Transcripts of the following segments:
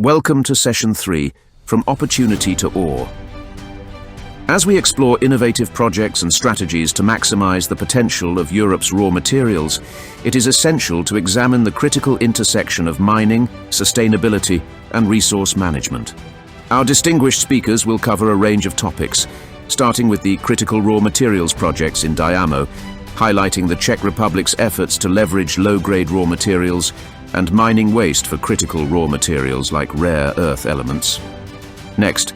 Welcome to Session 3, From Opportunity to Ore. As we explore innovative projects and strategies to maximize the potential of Europe's raw materials, it is essential to examine the critical intersection of mining, sustainability, and resource management. Our distinguished speakers will cover a range of topics, starting with the critical raw materials projects in DIAMO, highlighting the Czech Republic's efforts to leverage low-grade raw materials and mining waste for critical raw materials like rare earth elements. Next,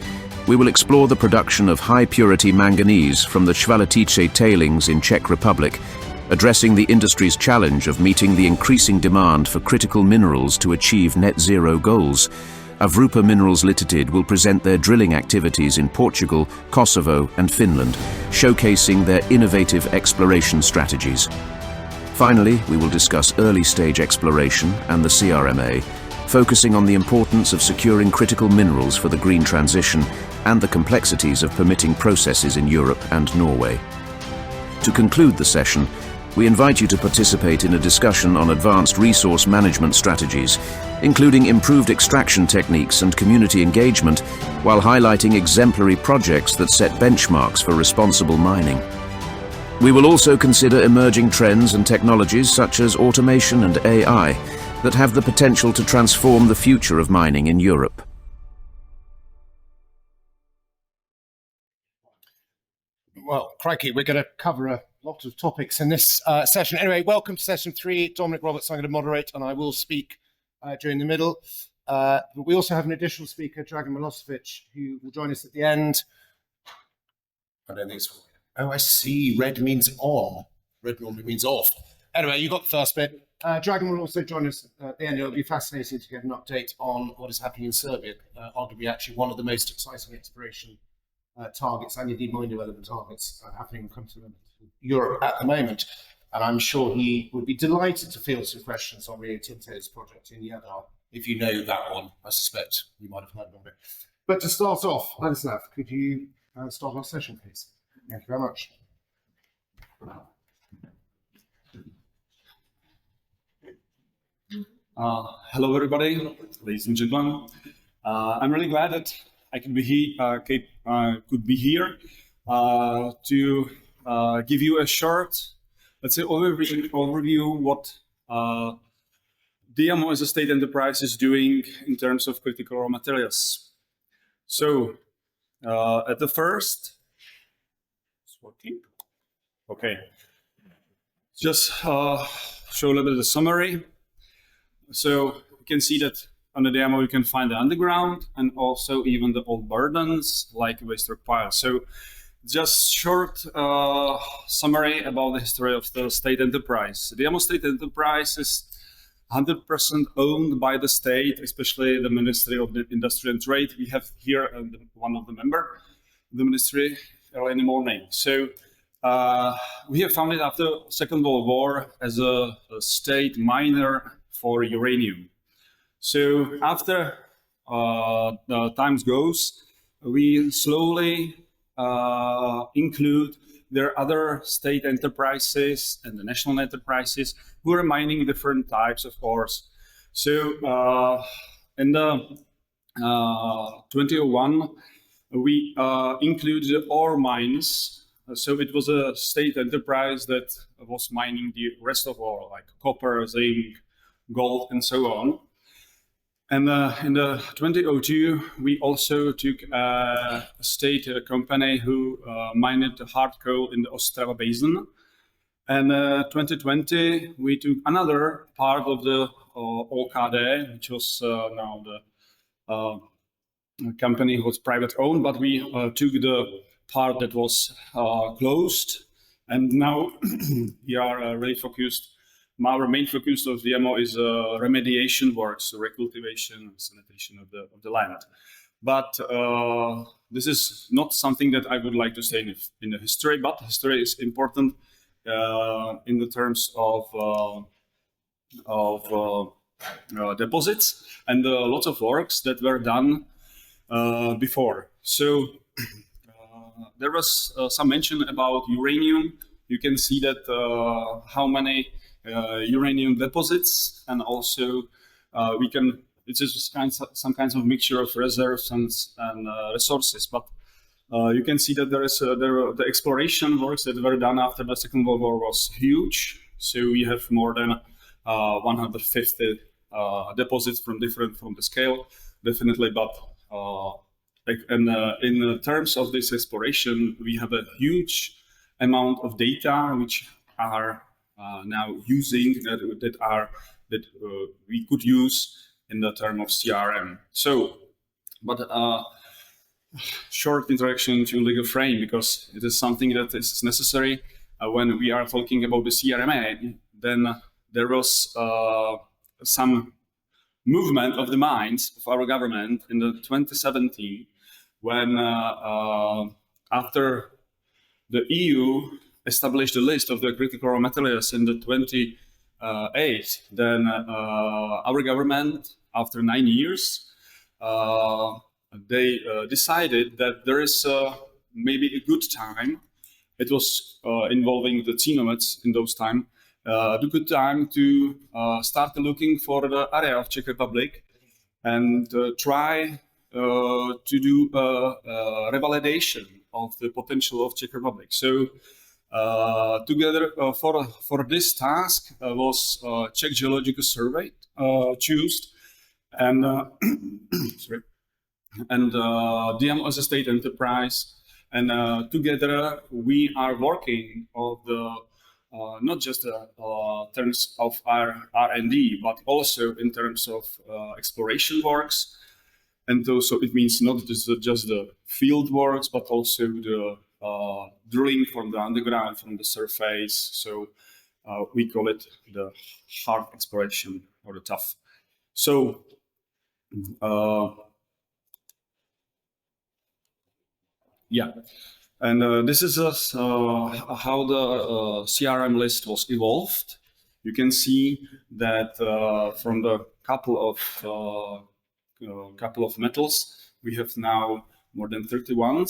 we will explore the production of high-purity manganese from the Chvaletice tailings in Czech Republic, addressing the industry's challenge of meeting the increasing demand for critical minerals to achieve net zero goals. Avrupa Minerals Limited will present their drilling activities in Portugal, Kosovo, and Finland, showcasing their innovative exploration strategies. Finally, we will discuss early-stage exploration and the CRMA, focusing on the importance of securing critical minerals for the green transition and the complexities of permitting processes in Europe and Norway. To conclude the session, we invite you to participate in a discussion on advanced resource management strategies, including improved extraction techniques and community engagement, while highlighting exemplary projects that set benchmarks for responsible mining. We will also consider emerging trends and technologies such as automation and AI that have the potential to transform the future of mining in Europe. Well, crikey, we're going to cover a lot of topics in this session. Anyway, welcome to Session 3. Dominic Roberts, I'm going to moderate, and I will speak during the middle. But we also have an additional speaker, Dragan Milosevic, who will join us at the end. I don't think it's... Oh, I see. Red means on. Red normally means off. Anyway, you got the first bit. Dragan will also join us at the end. It'll be fascinating to get an update on what is happening in Serbia, arguably actually one of the most exciting exploration targets and indeed mine development targets happening in continental Europe at the moment. And I'm sure he would be delighted to field some questions on Rio Tinto's project in Jadar. If you know that one, I suspect you might have heard about it. But to start off, Ladislav, could you start our session, please? Thank you very much. Hello, everybody, ladies and gentlemen. I'm really glad that I could be here to give you a short, let's say, overview what DIAMO as a state enterprise is doing in terms of critical raw materials. So, at the first, it's working. Okay. Just show a little bit of the summary. So you can see that on the DIAMO you can find the underground and also even the old burdens like waste stockpile. So just short summary about the history of the state enterprise. The DIAMO state enterprise is 100% owned by the state, especially the Ministry of the Industry and Trade. We have here one of the members of the ministry early in the morning. So we have founded after Second World War as a state miner for uranium. So after the times goes, we slowly include their other state enterprises and the national enterprises who are mining different types of ores. So in the 2001, we included the ore mines. So it was a state enterprise that was mining the rest of ore, like copper, zinc, gold, and so on. And in the 2002, we also took a state company who mined hard coal in the Ostrava Basin. And 2020, we took another part of the OKD, which was now the company was private owned, but we took the part that was closed. And now we are really focused. Our main focus of DIAMO is remediation works, so recultivation and sanitation of the land. But this is not something that I would like to say in the history, but history is important in the terms of deposits and lots of works that were done before. So there was some mention about uranium. You can see that how many uranium deposits, and also we can it's just some kinds of mixture of reserves and resources. But you can see that the exploration works that were done after the Second World War was huge. So we have more than 150 deposits from the scale, definitely. But in terms of this exploration, we have a huge amount of data which are now using that we could use in the term of CRM. So, but short introduction to legal frame, because it is something that is necessary when we are talking about the CRMA. Then there was some movement of the minds of our government in the 2017 when after the EU established a list of the critical raw materials in the 28, then our government, after 9 years, they decided that there is maybe a good time. It was involving the Cinomets in those time. The good time to start looking for the area of Czech Republic and try to do a revalidation of the potential of Czech Republic. So together for this task was Czech Geological Survey chosen, and sorry, and DIAMO as a state enterprise, and together we are working on the not just terms of our R&D, but also in terms of exploration works. And also it means not just the field works, but also the drilling from the underground, from the surface. So we call it the hard exploration, or the tough. So yeah. And this is how the CRM list was evolved. You can see that from the couple of metals, we have now more than 31,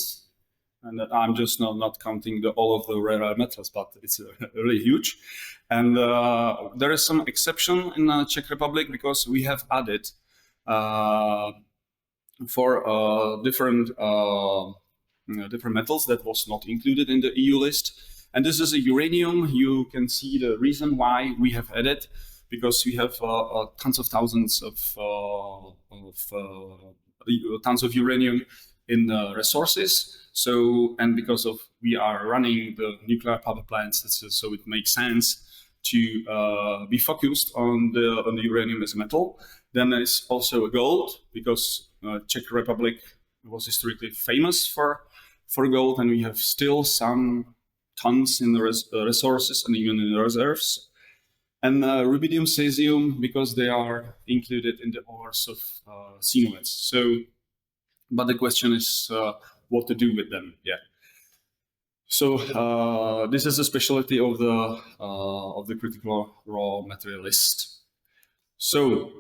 and that I'm just not counting all of the rare metals, but it's really huge. And there is some exception in the Czech Republic, because we have added for different metals that was not included in the EU list. And this is a uranium. You can see the reason why we have added, because we have tons of thousands of tons of uranium in the resources. So, and because of we are running the nuclear power plants, so it makes sense to be focused on the uranium as a metal. Then there's also a gold, because Czech Republic was historically famous for gold, and we have still some tons in the resources and even in the reserves. And rubidium, cesium, because they are included in the ores of Cinomets. So, but the question is what to do with them. Yeah. So this is a specialty of the critical raw material list. So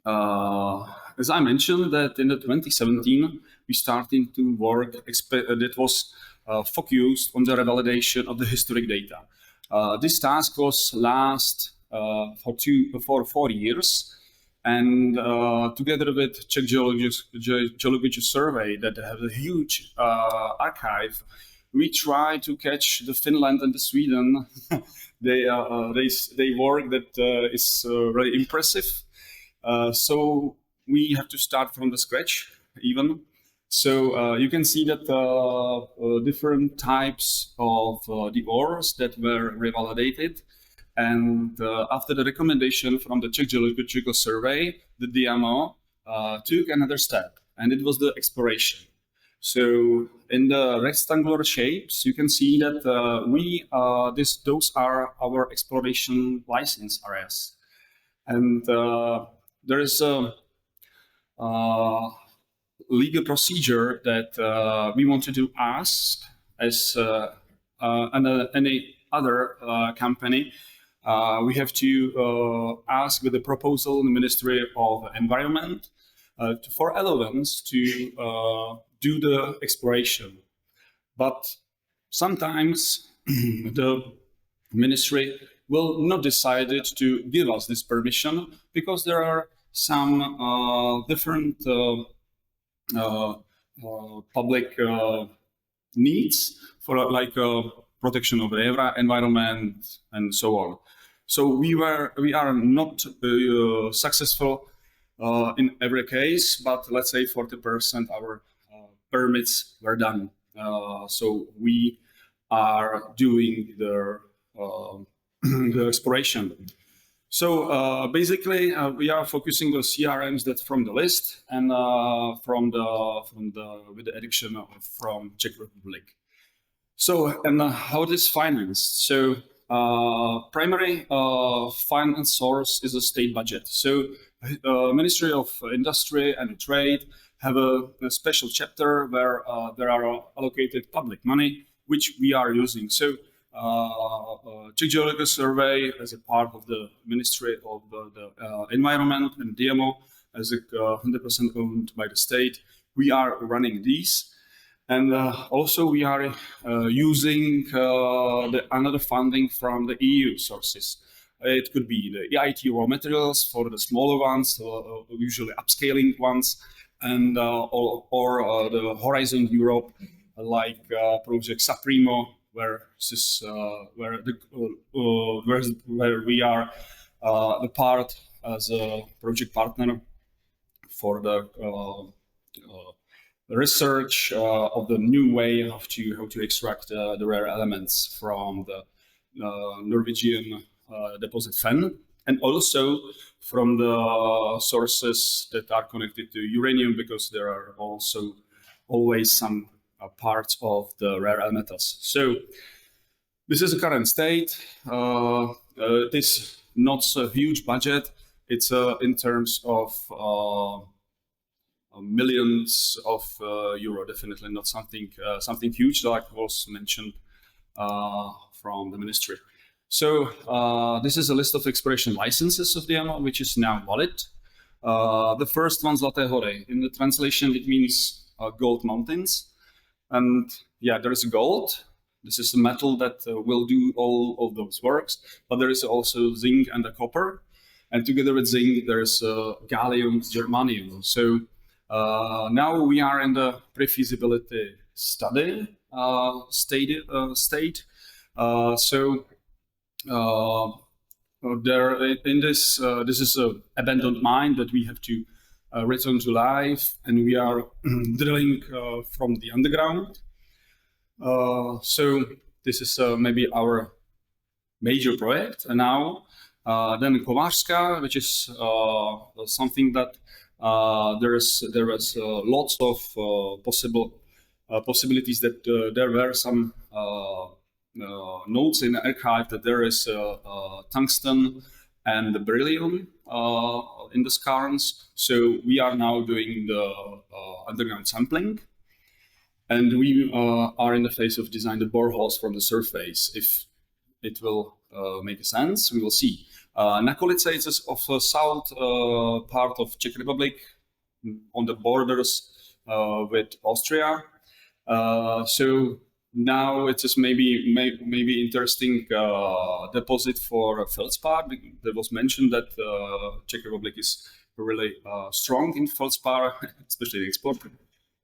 as I mentioned, that in the 2017 we started to work that was focused on the revalidation of the historic data. This task was last for 4 years, and together with Czech Geological Survey, that have a huge archive, we try to catch the Finland and the Sweden. they work that is really impressive. So we have to start from the scratch even. So you can see that different types of the ores that were revalidated. And after the recommendation from the Czech Geological Survey, the DIAMO took another step, and it was the exploration. So in the rectangular shapes, you can see that those are our exploration license areas. And there is a legal procedure that we wanted to ask as any other company. We have to ask with a proposal in the Ministry of Environment for allowance to do the exploration. But sometimes the ministry will not decide to give us this permission, because there are some different public needs for like protection of the environment and so on. So we are not successful in every case, but let's say 40% our permits were done. So we are doing the exploration. So basically, we are focusing on CRMs that from the list and with the addition from Czech Republic. So and how it is financed? So primary finance source is a state budget. So Ministry of Industry and Trade have a special chapter where there are allocated public money, which we are using. So Czech Geological Survey as a part of the Ministry of the Environment and DIAMO as a 100% owned by the state. We are running these. And also we are using another funding from the EU sources. It could be the EIT raw materials for the smaller ones, usually upscaling ones, and or the Horizon Europe, like project Saprimo, where we are the part as a project partner for the research of the new way how to extract the rare elements from the Norwegian deposit Fen, and also from the sources that are connected to uranium, because there are also always some parts of the rare elements. So this is the current state. It is not a huge budget. It's in terms of millions of euro, definitely not something huge like was mentioned from the ministry. So this is a list of exploration licenses of DIAMO, which is now valid. The first one, Zlaté hory. In the translation, it means gold mountains. And yeah, there is gold. This is a metal that will do all of those works. But there is also zinc and the copper. And together with zinc, there is gallium, germanium. So now we are in the pre-feasibility study state. There in this is an abandoned mine that we have to return to life, and we are drilling from the underground. So this is maybe our major project. And now then Kovářská, which is something that there was lots of possibilities that there were some notes in the archive that there is tungsten and the beryllium in the skarns. So we are now doing the underground sampling, and we are in the phase of design the boreholes from the surface. If it will make sense, we will see. Chvaletice is of the south part of Czech Republic, on the borders with Austria. So now it is maybe interesting deposit for feldspar. There was mentioned that Czech Republic is really strong in feldspar, especially the export.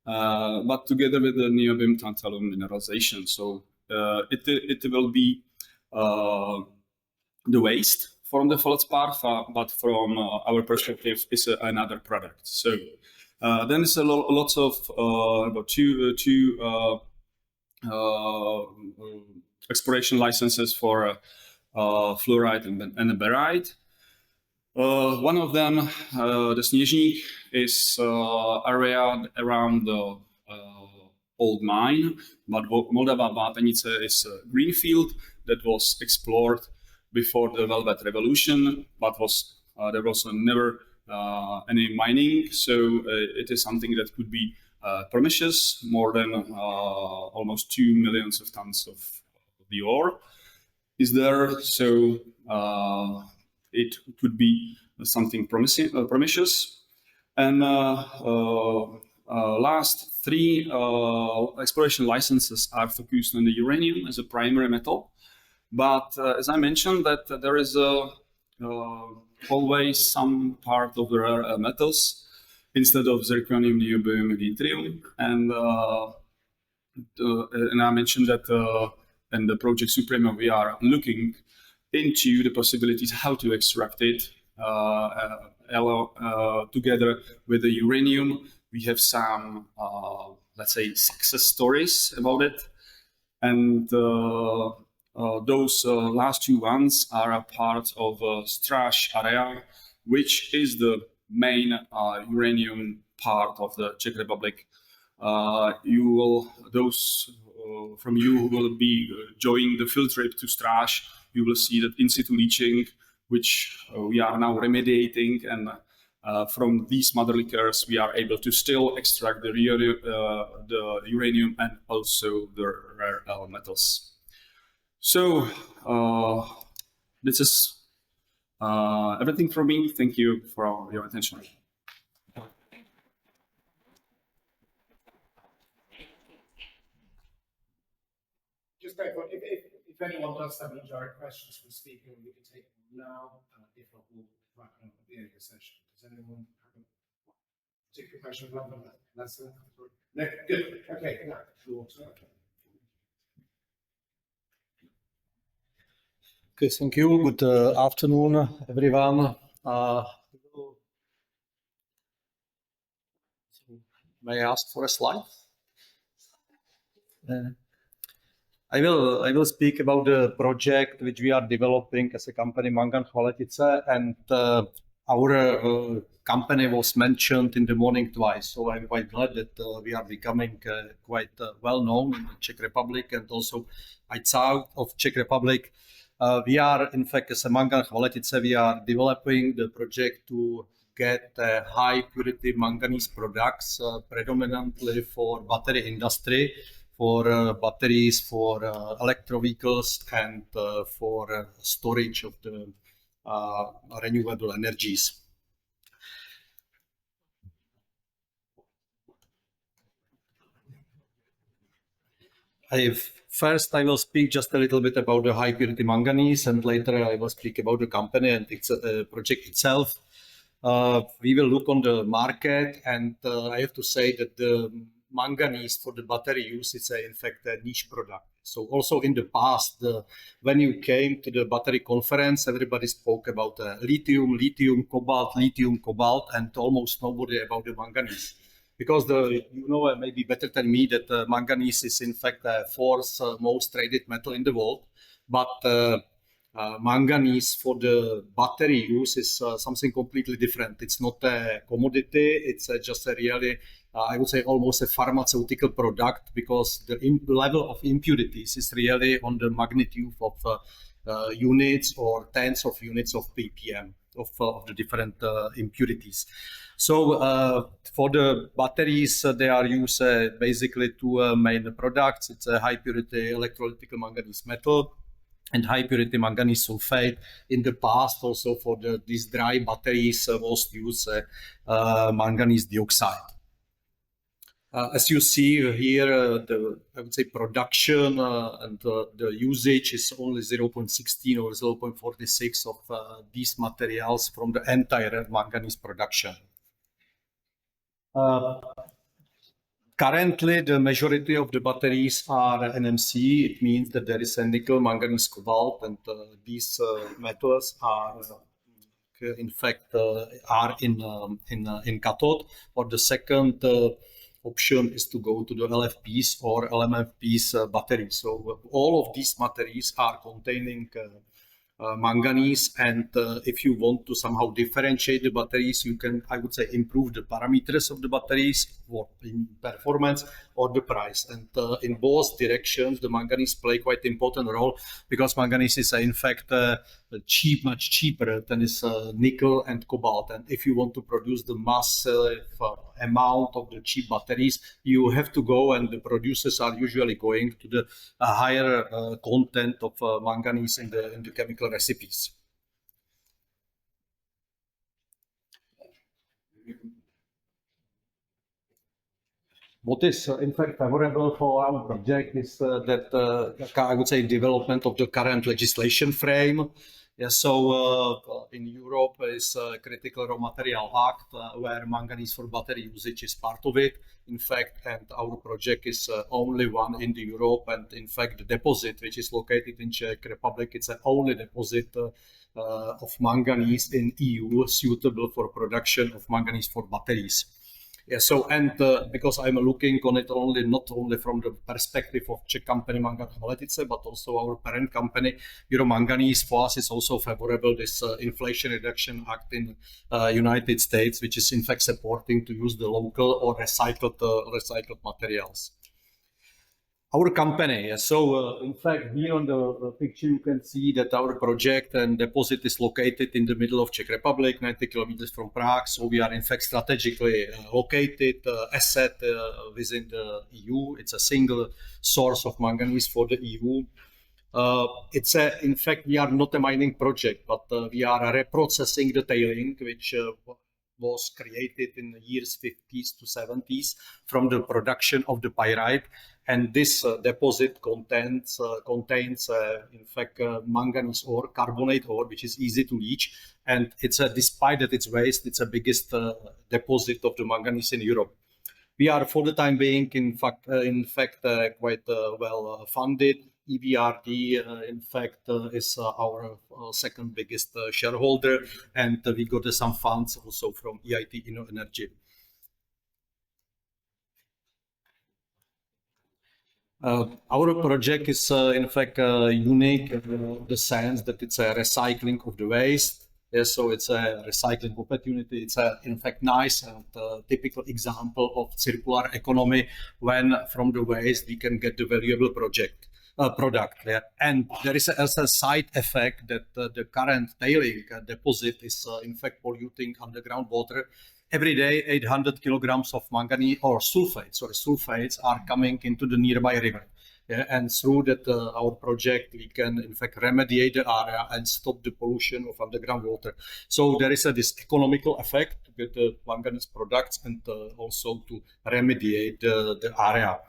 But together with the neobium tantalum mineralization, so it will be the waste from the feldspar, but from our perspective, is another product. So then it's lots of about two exploration licenses for fluorite and barite. One of them, the Sněžník, is area around the old mine, but Moldava Vápenice is a greenfield that was explored before the Velvet Revolution, but there was never any mining, so it is something that could be pernicious. More than almost 2 million tons of the ore is there, so it could be something pernicious. And last 3 exploration licenses are focused on the uranium as a primary metal. But as I mentioned, that there is a always some part of the rare metals instead of zirconium, niobium, and yttrium. And I mentioned that in the project Suprema, we are looking into the possibilities how to extract it together with the uranium. We have some, let's say, success stories about it. And those last two ones are a part of Strash area, which is the main uranium part of the Czech Republic. Those from you who will be joining the field trip to Strash, you will see that in situ leaching, which we are now remediating, and from these mother liquors, we are able to still extract the uranium and also the rare metals. So this is everything from me. Thank you for your attention. Just very quick, if anyone does have any direct questions for the speaker, we can take them now. If not, we'll wrap it up at the end of the session. Does anyone have a particular question? No, good. Okay, now, Okay, thank you. Good afternoon, everyone. May I ask for a slide? I will speak about the project which we are developing as a company, Mangan Chvaletice, and our company was mentioned in the morning twice. So I'm quite glad that we are becoming quite well known in the Czech Republic and also outside of Czech Republic. We are, in fact, as a Mangan Chvaletice, we are developing the project to get high purity manganese products, predominantly for battery industry, for batteries, for electro vehicles, and for storage of the renewable energies. First, I will speak just a little bit about the high purity manganese, and later I will speak about the company and its project itself. We will look on the market, and I have to say that the manganese for the battery use is in fact a niche product. So also in the past, when you came to the battery conference, everybody spoke about lithium, cobalt, and almost nobody about the manganese. Because you know maybe better than me that manganese is in fact the fourth most traded metal in the world, but manganese for the battery use is something completely different. It's not a commodity, it's just a really, I would say almost a pharmaceutical product, because the level of impurities is really on the magnitude of units or tens of units of ppm of the different impurities. So for the batteries, they are used basically two main products. It's a high purity electrolytic manganese metal and high purity manganese sulfate. In the past, also for these dry batteries, was used manganese dioxide. As you see here, I would say production and the usage is only 0.16 or 0.46 of these materials from the entire manganese production. Currently, the majority of the batteries are NMC. It means that there is a nickel, manganese, cobalt, and these metals are, in fact, are in cathode. Or the second option is to go to the LFPs or LMFPs batteries. So all of these batteries are containing manganese, and if you want to somehow differentiate the batteries, you can, I would say, improve the parameters of the batteries, what in performance or the price. And in both directions, the manganese play quite important role, because manganese is in fact much cheaper than is nickel and cobalt. And if you want to produce the massive amount of the cheap batteries, you have to go, and the producers are usually going to the higher content of manganese in the chemical recipes. What is in fact favorable for our project is that I would say development of the current legislation frame. Yeah, so in Europe is a Critical Raw Material Act where manganese for battery usage is part of it. In fact, and our project is only one in the Europe, and in fact the deposit which is located in Czech Republic, it's the only deposit of manganese in EU suitable for production of manganese for batteries. Yeah, so and because I'm looking on it not only from the perspective of Czech company Chvaletice, but also our parent company Euro Manganese, for us is also favorable this Inflation Reduction Act in United States, which is in fact supporting to use the local or recycled materials. Our company, so in fact, here on the picture, you can see that our project and deposit is located in the middle of Czech Republic, 90 kilometers from Prague. So we are in fact strategically located asset within the EU. It's a single source of manganese for the EU. In fact, we are not a mining project, but we are reprocessing the tailing, which was created in the years 50s to 70s from the production of the pyrite. And this deposit contains in fact, manganese ore, carbonate ore, which is easy to leach. And it's despite that it's waste, it's the biggest deposit of the manganese in Europe. We are, for the time being, in fact, quite well funded. EBRD, in fact, is our second biggest shareholder, and we got some funds also from EIT InnoEnergy. Our project is, in fact, unique in the sense that it's a recycling of the waste. Yes, so it's a recycling opportunity. It's in fact nice and typical example of circular economy when from the waste we can get the valuable product. Yeah. And there is a side effect that the current tailing deposit is in fact polluting underground water. Every day, 800 kilograms of manganese or sulfates are coming into the nearby river. Yeah, and through that, our project, we can in fact remediate the area and stop the pollution of underground water. So there is this economical effect to get the manganese products and also to remediate the area.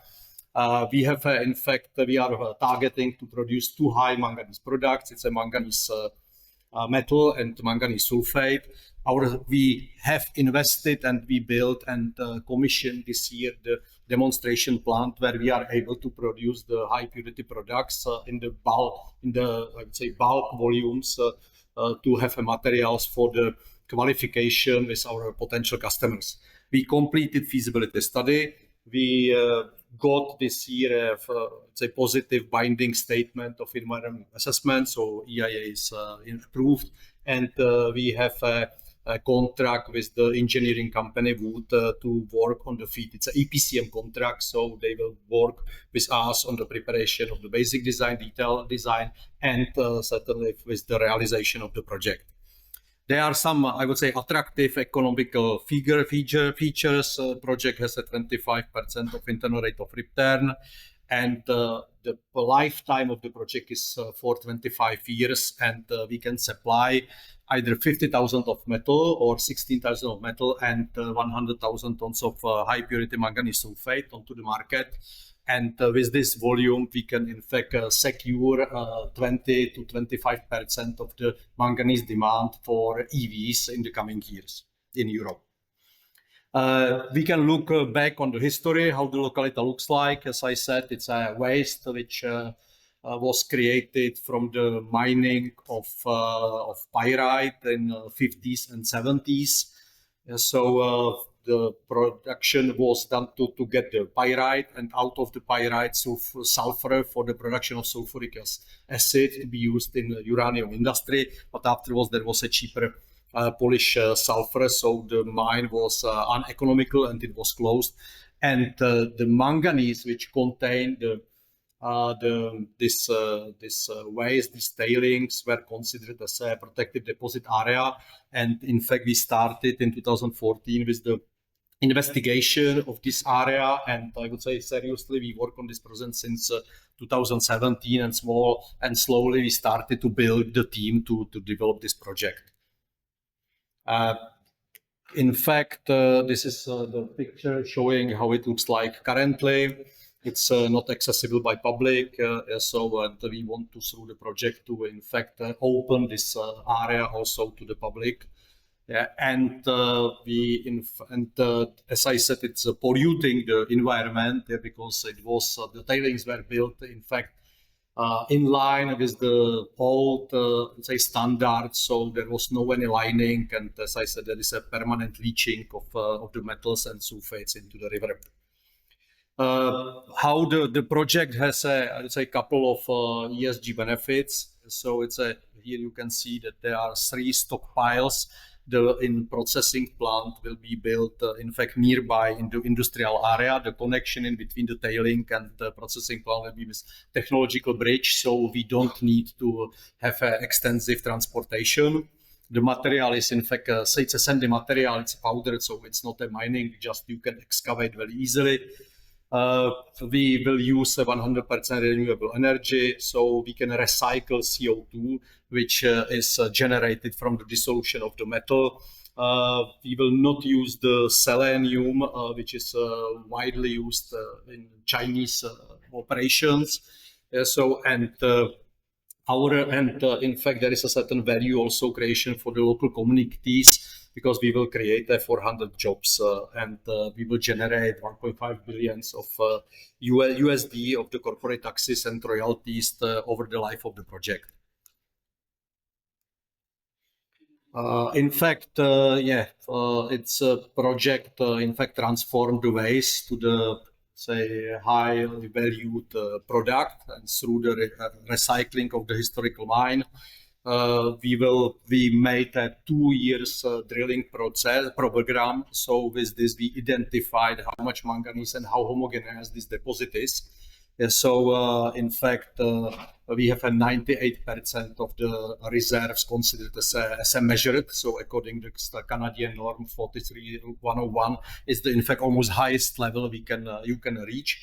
We have, in fact, we are targeting to produce 2 high manganese products. It's a manganese metal and manganese sulfate. We have invested and we built and commissioned this year the demonstration plant where we are able to produce the high purity products in the bulk volumes to have materials for the qualification with our potential customers. We completed feasibility study. We got this year a positive binding statement of environmental assessment, so EIA is approved, and we have a contract with the engineering company Wood to work on the FEED. It's an EPCM contract, so they will work with us on the preparation of the basic design, detailed design, and certainly with the realization of the project. There are some, I would say, attractive economical features. Project has a 25% of internal rate of return, and the lifetime of the project is for 25 years, and we can supply either 50,000 of metal or 16,000 of metal and 100,000 tons of high purity manganese sulfate onto the market. And with this volume, we can in fact secure 20 to 25% of the manganese demand for EVs in the coming years in Europe. We can look back on the history, how the locality looks like. As I said, it's a waste which was created from the mining of pyrite in 50s and 70s. So the production was done to get the pyrite, and out of the pyrite sulfur for the production of sulfuric acid to be used in the uranium industry. But afterwards there was a cheaper Polish sulfur, so the mine was uneconomical and it was closed. And the manganese which contained this waste, these tailings, were considered as a protected deposit area. And in fact, we started in 2014 with the investigation of this area, and I would say seriously we work on this project since 2017, and slowly we started to build the team to develop this project. In fact, this is the picture showing how it looks like currently. It's not accessible by public, so we want to, through the project, to in fact open this area also to the public. Yeah, and as I said, it's polluting the environment because it was the tailings were built, in fact, in line with the old, say, standards. So there was no any lining, and as I said, there is a permanent leaching of the metals and sulfates into the river. How the project has a couple of ESG benefits. So here you can see that there are 3 stockpiles. The processing plant will be built, in fact, nearby in the industrial area. The connection in between the tailing and the processing plant will be with technological bridge, so we don't need to have extensive transportation. The material is, in fact, say it's a sandy material, it's powdered, so it's not a mining, just you can excavate very easily. We will use 100% renewable energy, so we can recycle CO2, which is generated from the dissolution of the metal. We will not use the selenium, which is widely used in Chinese operations. In fact, there is a certain value also creation for the local communities, because we will create 400 jobs and we will generate 1.5 billion of USD of the corporate taxes and royalties over the life of the project. In fact, it's a project, in fact, transformed the waste to the, say, highly valued product, and through the recycling of the historical mine. We made a 2 years drilling program. So with this, we identified how much manganese and how homogeneous this deposit is. In fact, we have a 98% of the reserves considered as a measured. So according to the Canadian norm 43101 is in fact almost highest level you can reach.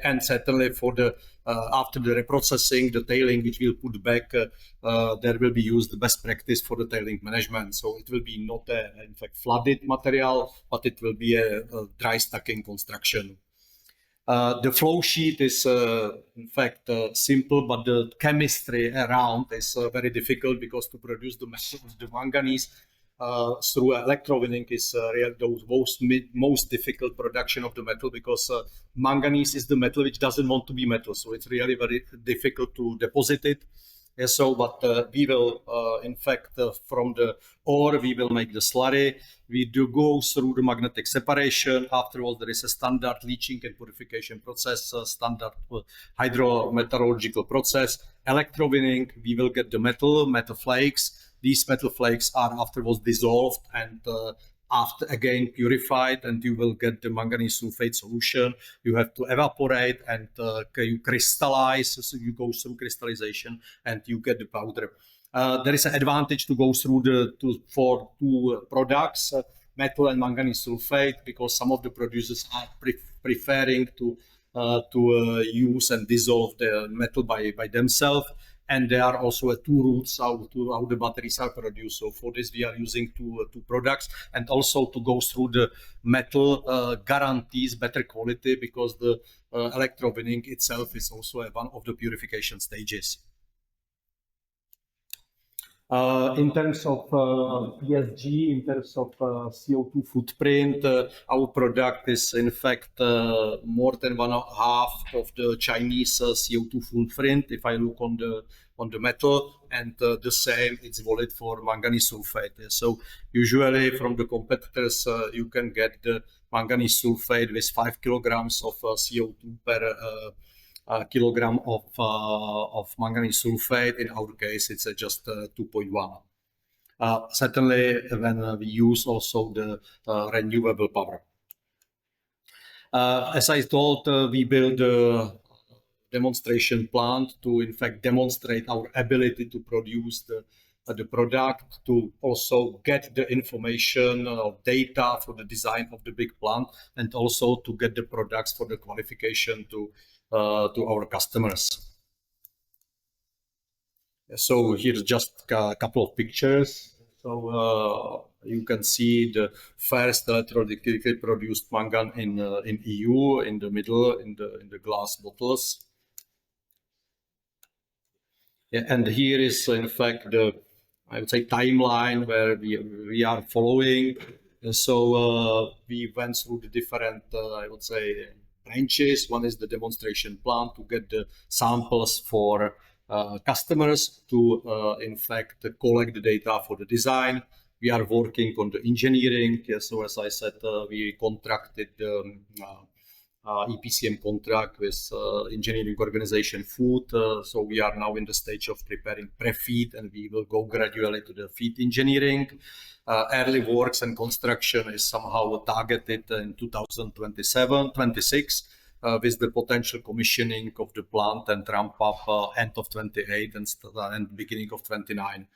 And certainly for the after the reprocessing, the tailing which we'll put back, there will be used the best practice for the tailing management. So it will be not in fact flooded material, but it will be a dry stacking construction. The flow sheet is in fact simple, but the chemistry around is very difficult, because to produce the manganese through electrowinning is really the most difficult production of the metal, because manganese is the metal which doesn't want to be metal, so it's really very difficult to deposit it. But we will, in fact, from the ore, we will make the slurry. We do go through the magnetic separation. Afterwards, there is a standard leaching and purification process, standard hydrometallurgical process. Electrowinning, we will get the metal flakes. These metal flakes are afterwards dissolved and after again purified, and you will get the manganese sulfate solution. You have to evaporate and you crystallize, so you go through crystallization and you get the powder. There is an advantage to go through for 2 products, metal and manganese sulfate, because some of the producers are preferring to use and dissolve the metal by themselves. And there are also 2 routes how the batteries are produced. So for this, we are using two products, and also to go through the metal guarantees better quality, because the electrowinning itself is also one of the purification stages. In terms of ESG, in terms of CO2 footprint, our product is in fact more than 1/2 of the Chinese CO2 footprint. If I look on the metal, and the same it's valid for manganese sulfate. So usually from the competitors, you can get the manganese sulfate with 5 kilograms of CO2 per kilogram of manganese sulfate. In our case, it's just 2.1. Certainly, when we use also the renewable power. As I told, we build a demonstration plant to, in fact, demonstrate our ability to produce the product, to also get the information or data for the design of the big plant, and also to get the products for the qualification to our customers. So here's just a couple of pictures. So you can see the first electrolytically produced mangan in EU in the middle in the glass bottles. Yeah, and here is in fact the, I would say, timeline where we are following. So we went through the different, I would say, branches. One is the demonstration plant to get the samples for customers to, in fact, collect the data for the design. We are working on the engineering. So as I said, we contracted EPCM contract with engineering organization Food. So we are now in the stage of preparing pre-FEED, and we will go gradually to the FEED engineering. Early works and construction is somehow targeted in 2027-26 with the potential commissioning of the plant and ramp up end of 28 and beginning of 29.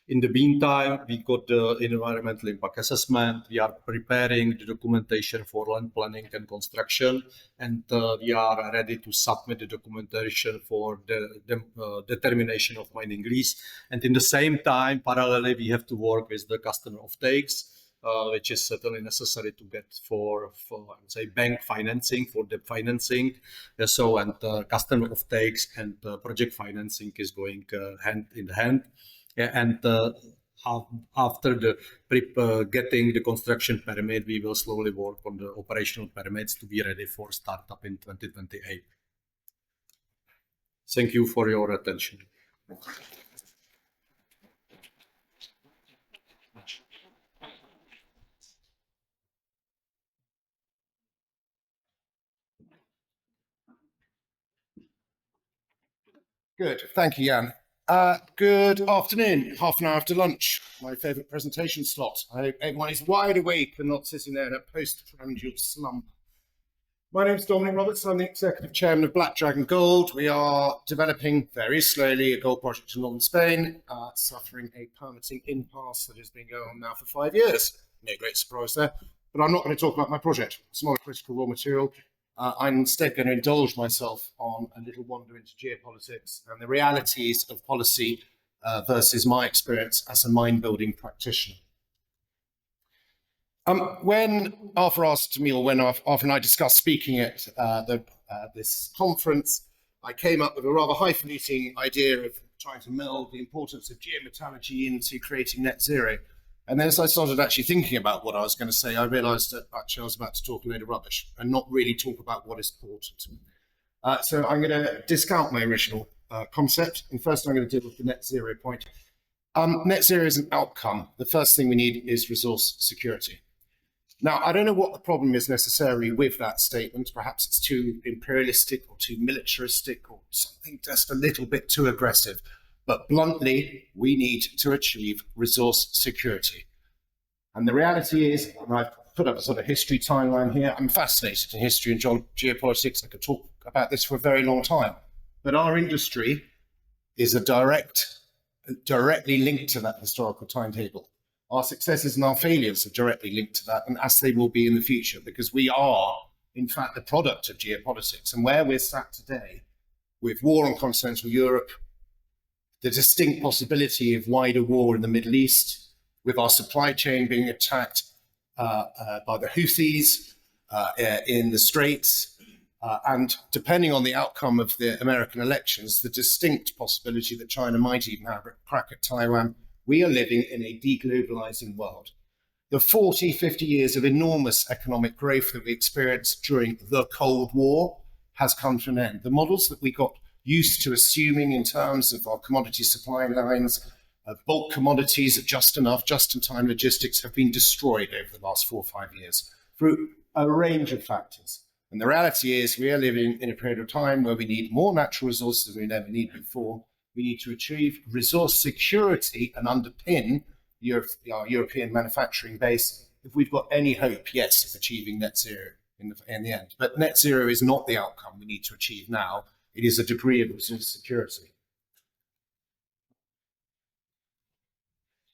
In the meantime, we got the environmental impact assessment. We are preparing the documentation for land planning and construction, and we are ready to submit the documentation for the determination of mining lease. And in the same time, parallelly, we have to work with the customer offtakes, which is certainly necessary to get for I would say, bank financing, for debt financing. So, and customer offtakes and project financing is going hand in hand. Yeah, and after the getting the construction permit, we will slowly work on the operational permits to be ready for startup in 2028. Thank you for your attention. Good, thank you, Jan. Good afternoon, half an hour after lunch, my favourite presentation slot. I hope everyone is wide awake and not sitting there in a postprandial slump. My name is Dominic Roberts. I'm the Executive Chairman of Black Dragon Gold. We are developing very slowly a gold project in northern Spain, suffering a permitting impasse that has been going on now for 5 years. No great surprise there, but I'm not going to talk about my project. It's not a critical raw material. I'm instead going to indulge myself on a little wander into geopolitics and the realities of policy versus my experience as a mine building practitioner. When Arthur asked me, or when Arthur and I discussed speaking at this conference, I came up with a rather highfalutin idea of trying to meld the importance of geometallurgy into creating net zero. And then as I started actually thinking about what I was going to say, I realised that actually I was about to talk a load of rubbish and not really talk about what is important. So I'm going to discount my original concept. And first I'm going to deal with the net zero point. Net zero is an outcome. The first thing we need is resource security. Now, I don't know what the problem is necessarily with that statement. Perhaps it's too imperialistic or too militaristic or something just a little bit too aggressive. But bluntly, we need to achieve resource security. And the reality is, and I've put up a sort of history timeline here, I'm fascinated in history and geopolitics. I could talk about this for a very long time. But our industry is directly linked to that historical timetable. Our successes and our failures are directly linked to that, and as they will be in the future, because we are, in fact, the product of geopolitics. And where we're sat today, with war on continental Europe, the distinct possibility of wider war in the Middle East, with our supply chain being attacked by the Houthis in the Straits, and depending on the outcome of the American elections, the distinct possibility that China might even have a crack at Taiwan, we are living in a deglobalizing world. The 40, 50 years of enormous economic growth that we experienced during the Cold War has come to an end. The models that we got used to assuming in terms of our commodity supply lines, bulk commodities at just enough, just-in-time logistics have been destroyed over the last 4 or 5 years through a range of factors. And the reality is we are living in a period of time where we need more natural resources than we never need before. We need to achieve resource security and underpin our European manufacturing base if we've got any hope, yes, of achieving net zero in the end. But net zero is not the outcome we need to achieve now. It is a degree of resource security.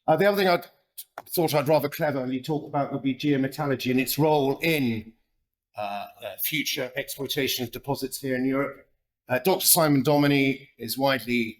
The other thing I thought I'd rather cleverly talk about would be geometallurgy and its role in future exploitation of deposits here in Europe. Dr. Simon Dominy is widely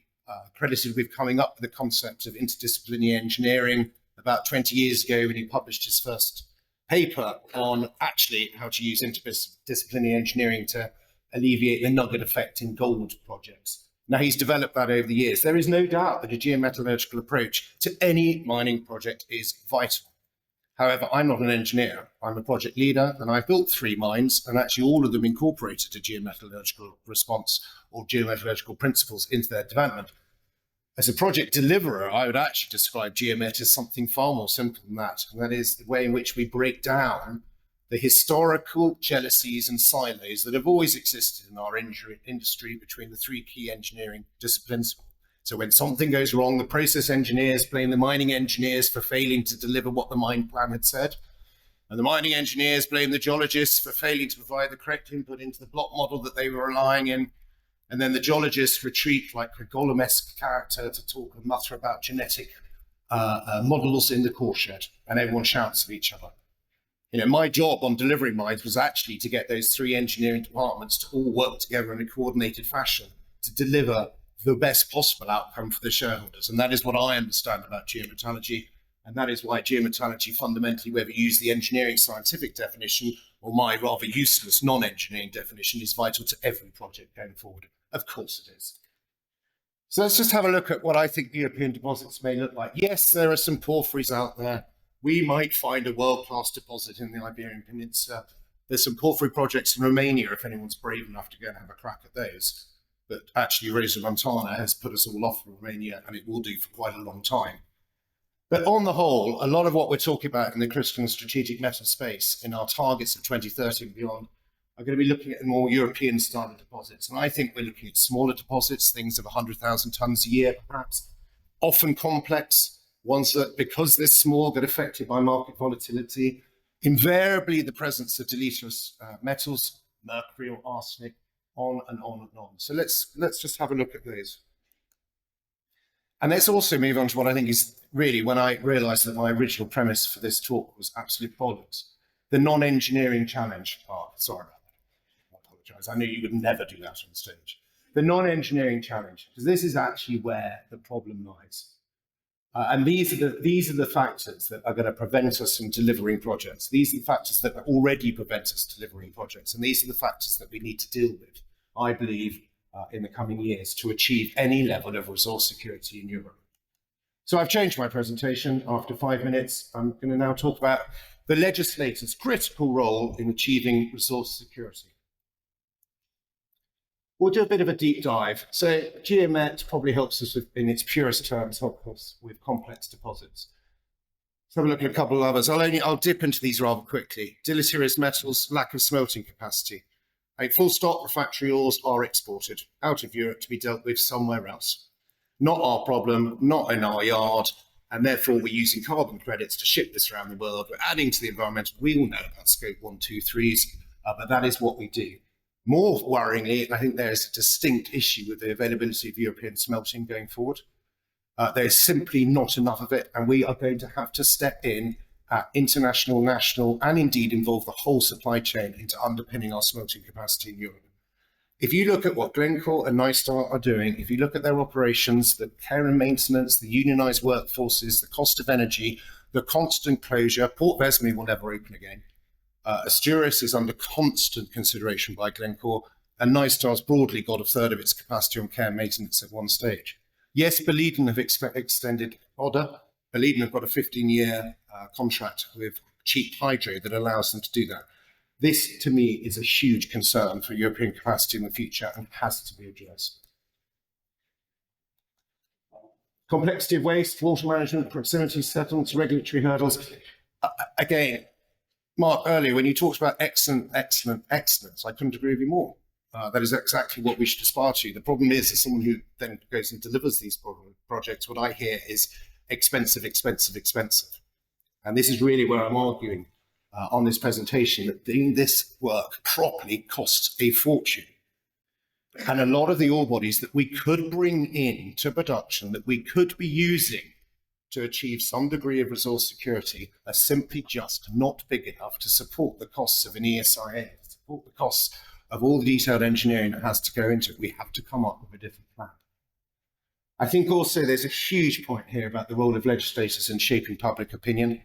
credited with coming up with the concept of interdisciplinary engineering about 20 years ago when he published his first paper on actually how to use interdisciplinary engineering to alleviate the nugget effect in gold projects. Now, he's developed that over the years. There is no doubt that a geometallurgical approach to any mining project is vital. However, I'm not an engineer. I'm a project leader, and I've built 3 mines, and actually all of them incorporated a geometallurgical response or geometallurgical principles into their development. As a project deliverer, I would actually describe geomet as something far more simple than that, and that is the way in which we break down the historical jealousies and silos that have always existed in our industry between the 3 key engineering disciplines. So when something goes wrong, the process engineers blame the mining engineers for failing to deliver what the mine plan had said. And the mining engineers blame the geologists for failing to provide the correct input into the block model that they were relying in. And then the geologists retreat like a Gollum-esque character to talk and mutter about genetic models in the core shed, and everyone shouts at each other. You know, my job on delivering mines was actually to get those 3 engineering departments to all work together in a coordinated fashion to deliver the best possible outcome for the shareholders. And that is what I understand about geometallurgy. And that is why geometallurgy fundamentally, whether you use the engineering scientific definition or my rather useless non-engineering definition, is vital to every project going forward. Of course it is. So let's just have a look at what I think European deposits may look like. Yes, there are some porphyries out there. We might find a world-class deposit in the Iberian Peninsula. There's some porphyry projects in Romania, if anyone's brave enough to go and have a crack at those. But actually, Rosa Montana has put us all off Romania, and it will do for quite a long time. But on the whole, a lot of what we're talking about in the critical and strategic metal space in our targets of 2030 and beyond are going to be looking at more European style deposits. And I think we're looking at smaller deposits, things of 100,000 tons a year, perhaps, often complex, ones that, because they're small, get affected by market volatility. Invariably, the presence of deleterious metals, mercury or arsenic, on and on and on. So let's just have a look at those. And let's also move on to what I think is really when I realized that my original premise for this talk was absolute bollocks. The non-engineering challenge part. Sorry about that. I apologize. I knew you would never do that on stage. The non-engineering challenge, because this is actually where the problem lies. And these are the factors that are going to prevent us from delivering projects. These are the factors that already prevent us delivering projects. And these are the factors that we need to deal with, I believe, in the coming years to achieve any level of resource security in Europe. So I've changed my presentation after 5 minutes. I'm going to now talk about the legislator's critical role in achieving resource security. We'll do a bit of a deep dive. So geomet probably helps us with, in its purest terms, help us with complex deposits. Let's have a look at a couple of others. I'll dip into these rather quickly. Deleterious metals, lack of smelting capacity. Full stop, refractory ores are exported out of Europe to be dealt with somewhere else. Not our problem, not in our yard, and therefore we're using carbon credits to ship this around the world. We're adding to the environmental. We all know about scope 1, 2, 3s, but that is what we do. More worryingly, I think there's a distinct issue with the availability of European smelting going forward. There's simply not enough of it, and we are going to have to step in at international, national, and indeed involve the whole supply chain into underpinning our smelting capacity in Europe. If you look at what Glencore and Nystar are doing, if you look at their operations, the care and maintenance, the unionized workforces, the cost of energy, the constant closure, Port Vesmy will never open again. Asturias is under constant consideration by Glencore, and Nystar's broadly got a third of its capacity on care and maintenance at one stage. Yes, Boliden have extended order. Boliden have got a 15-year contract with cheap hydro that allows them to do that. This, to me, is a huge concern for European capacity in the future and has to be addressed. Complexity of waste, water management, proximity settlements, regulatory hurdles. Again, Mark, earlier, when you talked about excellence, I couldn't agree with you more. That is exactly what we should aspire to. The problem is, as someone who then goes and delivers these projects, what I hear is expensive, expensive, expensive. And this is really where I'm arguing on this presentation, that doing this work properly costs a fortune. And a lot of the ore bodies that we could bring in to production, that we could be using to achieve some degree of resource security, are simply just not big enough to support the costs of an ESIA, to support the costs of all the detailed engineering that has to go into it. We have to come up with a different plan. I think also there's a huge point here about the role of legislators in shaping public opinion.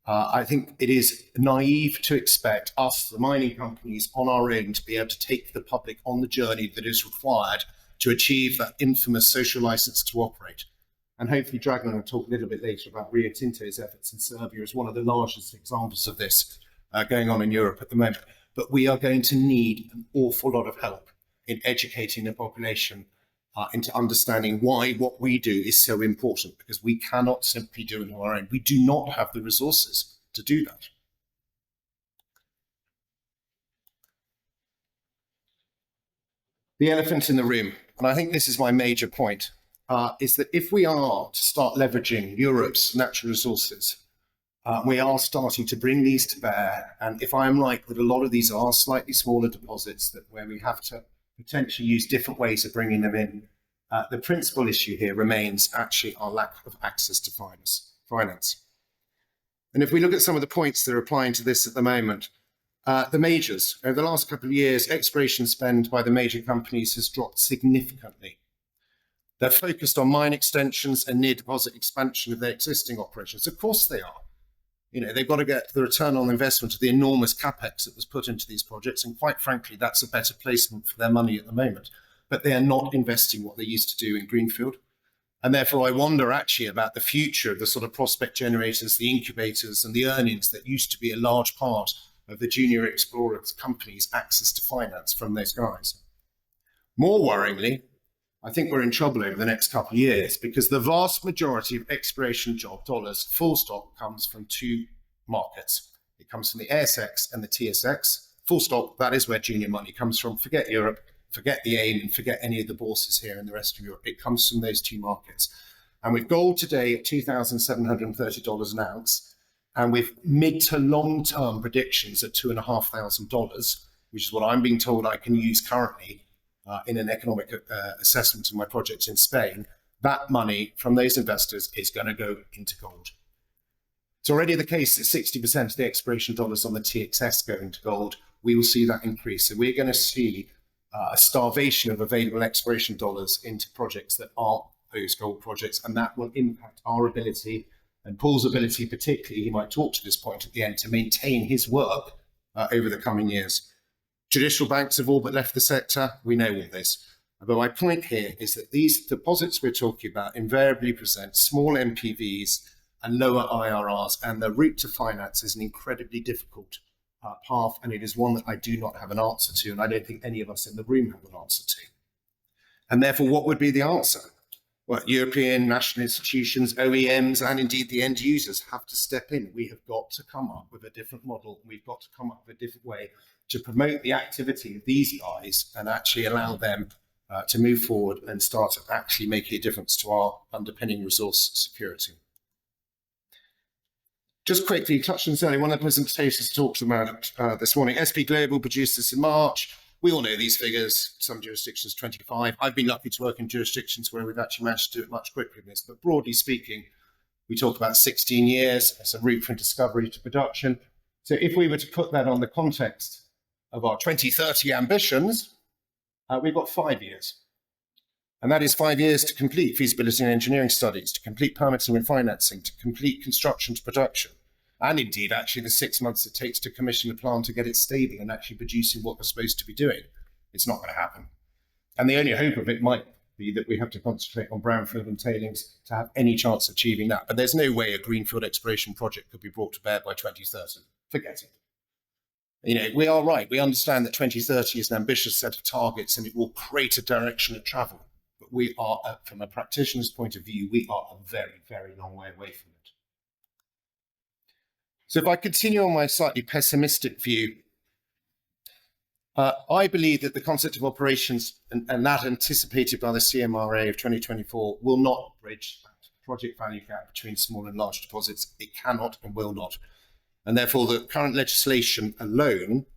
I think it is naive to expect us, the mining companies, on our own to be able to take the public on the journey that is required to achieve that infamous social license to operate. And hopefully Dragan will talk a little bit later about Rio Tinto's efforts in Serbia as one of the largest examples of this going on in Europe at the moment. But we are going to need an awful lot of help in educating the population into understanding why what we do is so important, because we cannot simply do it on our own. We do not have the resources to do that. The elephant in the room, and I think this is my major point, is that if we are to start leveraging Europe's natural resources, we are starting to bring these to bear. And if I am right that a lot of these are slightly smaller deposits that where we have to potentially use different ways of bringing them in, the principal issue here remains actually our lack of access to finance. And if we look at some of the points that are applying to this at the moment, the majors, over the last couple of years, exploration spend by the major companies has dropped significantly. They're focused on mine extensions and near deposit expansion of their existing operations. Of course they are. You know, they've got to get the return on investment of the enormous capex that was put into these projects. And quite frankly, that's a better placement for their money at the moment. But they are not investing what they used to do in greenfield. And therefore, I wonder actually about the future of the sort of prospect generators, the incubators and the earnings that used to be a large part of the junior explorers companies' access to finance from those guys. More worryingly, I think we're in trouble over the next couple of years because the vast majority of exploration job dollars, full stop, comes from two markets. It comes from the ASX and the TSX. Full stop, that is where junior money comes from. Forget Europe, forget the AIM, and forget any of the bourses here in the rest of Europe. It comes from those two markets. And with gold today at $2,730 an ounce, and with mid to long-term predictions at $2,500, which is what I'm being told I can use currently in an economic assessment of my project in Spain, that money from those investors is going to go into gold. It's already the case that 60% of the exploration dollars on the TXS go into gold. We will see that increase. So we're going to see a starvation of available exploration dollars into projects that aren't those gold projects, and that will impact our ability, and Paul's ability particularly, he might talk to this point at the end, to maintain his work over the coming years. Traditional banks have all but left the sector. We know all this. But my point here is that these deposits we're talking about invariably present small NPVs and lower IRRs, and the route to finance is an incredibly difficult path, and it is one that I do not have an answer to, and I don't think any of us in the room have an answer to. And therefore, what would be the answer? Well, European national institutions, OEMs, and indeed the end users have to step in. We have got to come up with a different model. We've got to come up with a different way to promote the activity of these guys and actually allow them to move forward and start actually making a difference to our underpinning resource security. Just quickly, touched on this earlier, one of the presentations talked about this morning. SP Global produced this in March. We all know these figures, some jurisdictions 25. I've been lucky to work in jurisdictions where we've actually managed to do it much quicker than this, but broadly speaking, we talk about 16 years as a route from discovery to production. So if we were to put that on the context of our 2030 ambitions, we've got 5 years. And that is 5 years to complete feasibility and engineering studies, to complete permitting and financing, to complete construction to production. And indeed, actually, the 6 months it takes to commission a plant to get it stable and actually producing what we're supposed to be doing. It's not going to happen. And the only hope of it might be that we have to concentrate on brownfield and tailings to have any chance of achieving that. But there's no way a greenfield exploration project could be brought to bear by 2030. Forget it. You know, we are right. We understand that 2030 is an ambitious set of targets and it will create a direction of travel. But we are, from a practitioner's point of view, we are a very, very long way away from it. So if I continue on my slightly pessimistic view, I believe that the concept of operations and that anticipated by the CMRA of 2024 will not bridge that project value gap between small and large deposits. It cannot and will not. And therefore, the current legislation alone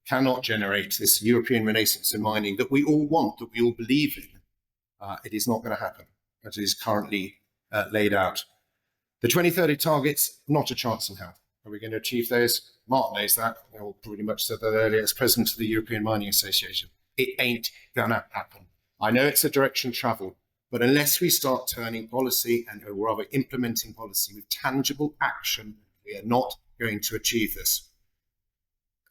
cannot generate this European renaissance in mining that we all want, that we all believe in. It is not going to happen as it is currently laid out. The 2030 targets, not a chance in hell. Are we going to achieve those? Mark knows that. I pretty much said that earlier as president of the European Mining Association. It ain't going to happen. I know it's a direction travel, But unless we start turning policy and or rather implementing policy with tangible action, we are not going to achieve this.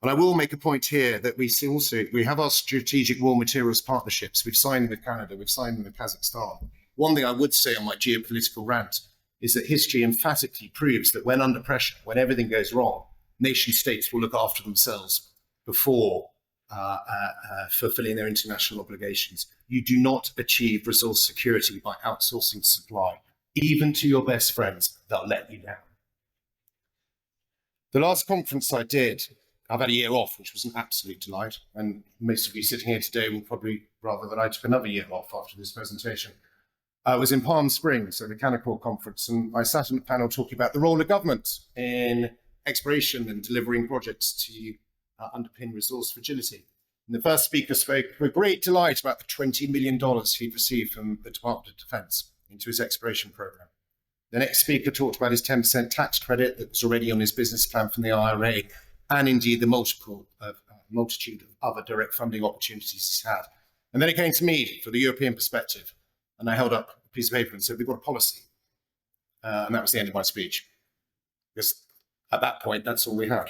And I will make a point here that we have our strategic raw materials partnerships. We've signed them with Canada, we've signed them with Kazakhstan. One thing I would say on my geopolitical rant is that history emphatically proves that when under pressure, when everything goes wrong, nation states will look after themselves before fulfilling their international obligations. You do not achieve resource security by outsourcing supply. Even to your best friends, they'll let you down. The last conference I did, I've had a year off, which was an absolute delight. And most of you sitting here today will probably rather that I took another year off after this presentation. I was in Palm Springs at the Canaccord conference, and I sat on a panel talking about the role of government in exploration and delivering projects to underpin resource fragility. And the first speaker spoke with great delight about the $20 million he'd received from the Department of Defense into his exploration program. The next speaker talked about his 10% tax credit that was already on his business plan from the IRA, and indeed the multitude of other direct funding opportunities he's had. And then it came to me for the European perspective, and I held up a piece of paper and said, we've got a policy. And that was the end of my speech. Because at that point, that's all we had.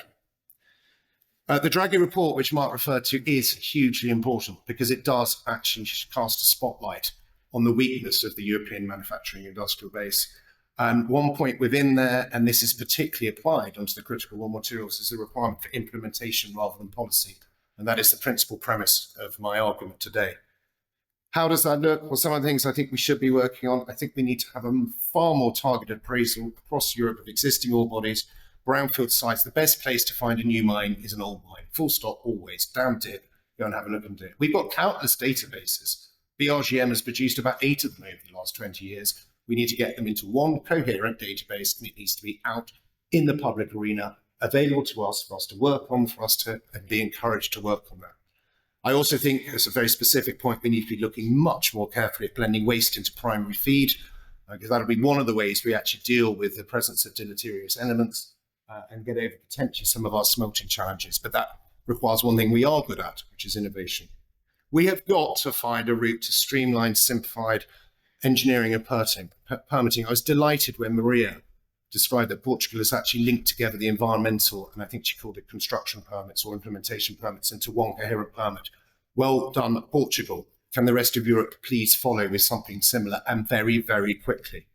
The Draghi report, which Mark referred to, is hugely important because it does actually cast a spotlight on the weakness of the European manufacturing industrial base. And one point within there, and this is particularly applied onto the critical raw materials, is the requirement for implementation rather than policy. And that is the principal premise of my argument today. How does that look? Well, some of the things I think we should be working on, I think we need to have a far more targeted appraisal across Europe of existing ore bodies, brownfield sites. The best place to find a new mine is an old mine. Full stop, always. Down dip, go and have a look at it. We've got countless databases. BRGM has produced about 8 of them over the last 20 years. We need to get them into one coherent database, and it needs to be out in the public arena, available to us, for us to work on, for us to be encouraged to work on that. I also think, as a very specific point, we need to be looking much more carefully at blending waste into primary feed, because that'll be one of the ways we actually deal with the presence of deleterious elements and get over potentially some of our smelting challenges. But that requires one thing we are good at, which is innovation. We have got to find a route to streamlined, simplified engineering and permitting. I was delighted when Maria described that Portugal has actually linked together the environmental, and I think she called it construction permits or implementation permits, into one coherent permit. Well done, Portugal. Can the rest of Europe please follow with something similar, and very, very quickly?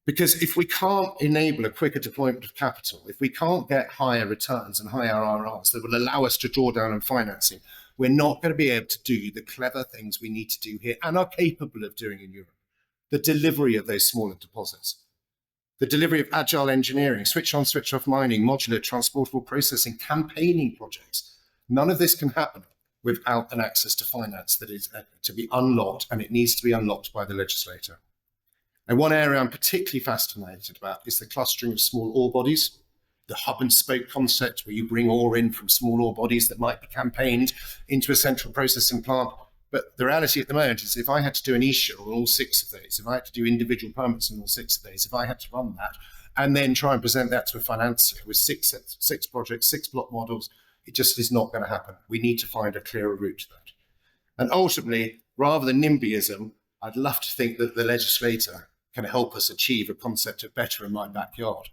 Because if we can't enable a quicker deployment of capital, if we can't get higher returns and higher IRRs that will allow us to draw down on financing, we're not going to be able to do the clever things we need to do here and are capable of doing in Europe. The delivery of those smaller deposits, the delivery of agile engineering, switch on, switch off mining, modular, transportable processing, campaigning projects. None of this can happen without an access to finance that is to be unlocked, and it needs to be unlocked by the legislator. And one area I'm particularly fascinated about is the clustering of small ore bodies, the hub and spoke concept where you bring ore in from small ore bodies that might be campaigned into a central processing plant. But the reality at the moment is if I had to do an issue on all 6 of those, if I had to do individual permits on all 6 of those, if I had to run that and then try and present that to a financier with 6 projects, 6 block models, it just is not going to happen. We need to find a clearer route to that. And ultimately, rather than NIMBYism, I'd love to think that the legislator can help us achieve a concept of better in my backyard,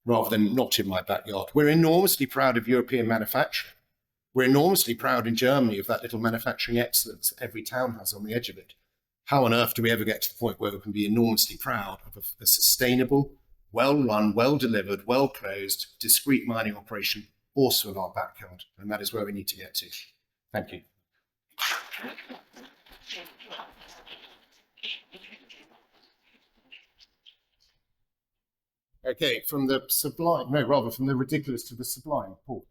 rather than not in my backyard. We're enormously proud of European manufacturing. We're enormously proud in Germany of that little manufacturing excellence that every town has on the edge of it. How on earth do we ever get to the point where we can be enormously proud of a sustainable, well-run, well-delivered, well-closed, discrete mining operation also in our backyard? And that is where we need to get to. Thank you. Okay, from the sublime, no, rather from the ridiculous to the sublime, Paul.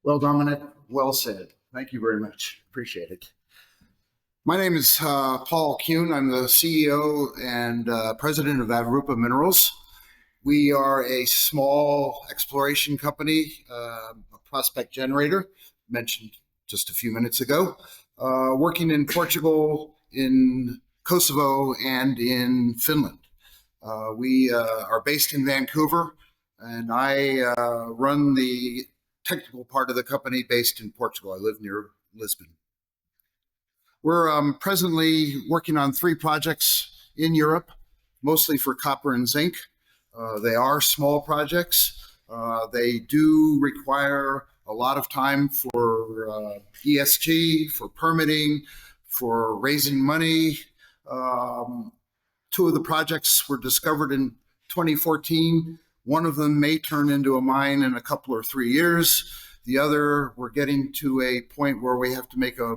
Well, Dominic, well said. Thank you very much. Appreciate it. My name is Paul Kuhn. I'm the CEO and president of Avrupa Minerals. We are a small exploration company, a prospect generator, mentioned just a few minutes ago, working in Portugal, in Kosovo, and in Finland. We are based in Vancouver, and I run the technical part of the company based in Portugal. I live near Lisbon. We're presently working on 3 projects in Europe, mostly for copper and zinc. They are small projects. They do require a lot of time for ESG, for permitting, for raising money. 2 of the projects were discovered in 2014. One of them may turn into a mine in a couple or 3 years. The other, we're getting to a point where we have to make a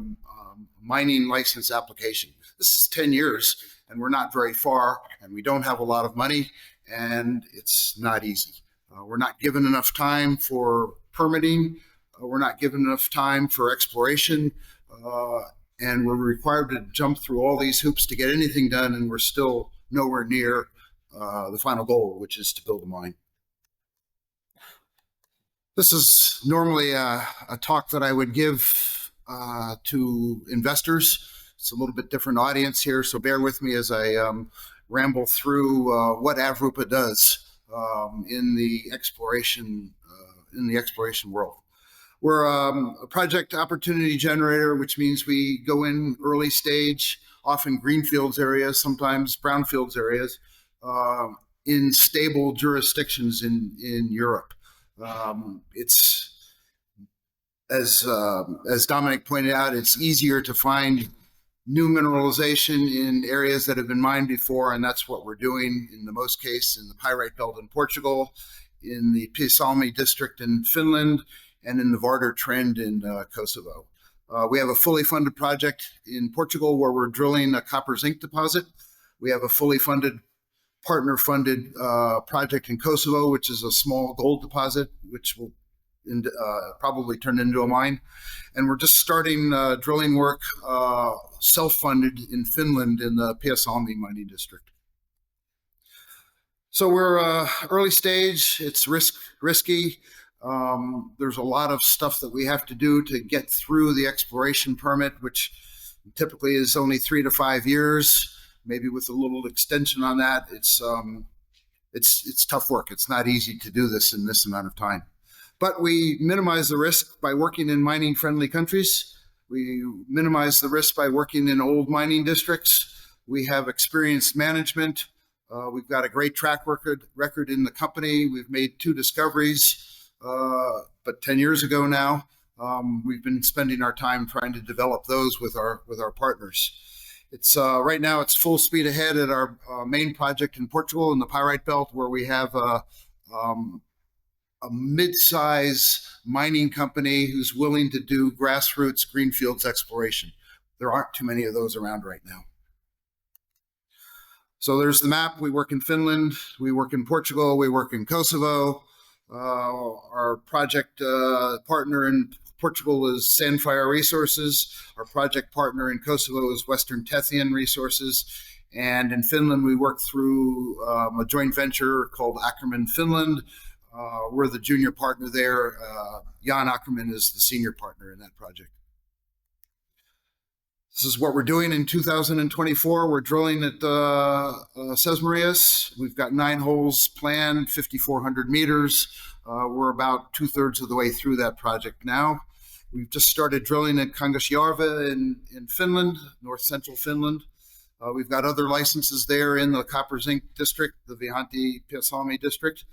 mining license application. This is 10 years, and we're not very far, and we don't have a lot of money, and it's not easy. We're not given enough time for permitting. We're not given enough time for exploration, and we're required to jump through all these hoops to get anything done, and we're still nowhere near the final goal, which is to build a mine. This is normally a talk that I would give to investors. It's a little bit different audience here, so bear with me as I ramble through what Avrupa does in the exploration world. We're a project opportunity generator, which means we go in early stage, often greenfields areas, sometimes brownfields areas, in stable jurisdictions in Europe. It's as Dominic pointed out, it's easier to find new mineralization in areas that have been mined before, and that's what we're doing in the most case in the Pyrite Belt in Portugal, in the Piasalmi district in Finland, and in the Vardar Trend in Kosovo. We have a fully funded project in Portugal where we're drilling a copper zinc deposit. We have a fully funded, partner-funded project in Kosovo, which is a small gold deposit, which will probably turn into a mine. And we're just starting drilling work self-funded in Finland in the Piasalmi mining district. So we're early stage, it's risky. There's a lot of stuff that we have to do to get through the exploration permit, which typically is only 3 to 5 years, maybe with a little extension on that. It's tough work. It's not easy to do this in this amount of time. But we minimize the risk by working in mining-friendly countries. We minimize the risk by working in old mining districts. We have experienced management. We've got a great track record in the company. We've made 2 discoveries, but 10 years ago now. We've been spending our time trying to develop those with our partners. It's right now it's full speed ahead at our main project in Portugal in the Pyrite Belt, where we have a mid-size mining company who's willing to do grassroots greenfields exploration. There aren't too many of those around right now. So there's the map. We work in Finland, we work in Portugal, we work in Kosovo. Our project partner in Portugal is Sandfire Resources. Our project partner in Kosovo is Western Tethyan Resources. And in Finland, we work through a joint venture called Ackerman Finland. We're the junior partner there. Jan Ackerman is the senior partner in that project. This is what we're doing in 2024. We're drilling at Sesmarius. We've got 9 holes planned, 5,400 meters. We're about 2/3 of the way through that project now. We've just started drilling at Kangasjärvi in Finland, north central Finland. We've got other licenses there in the copper zinc district, the Vihanti Piasalmi district.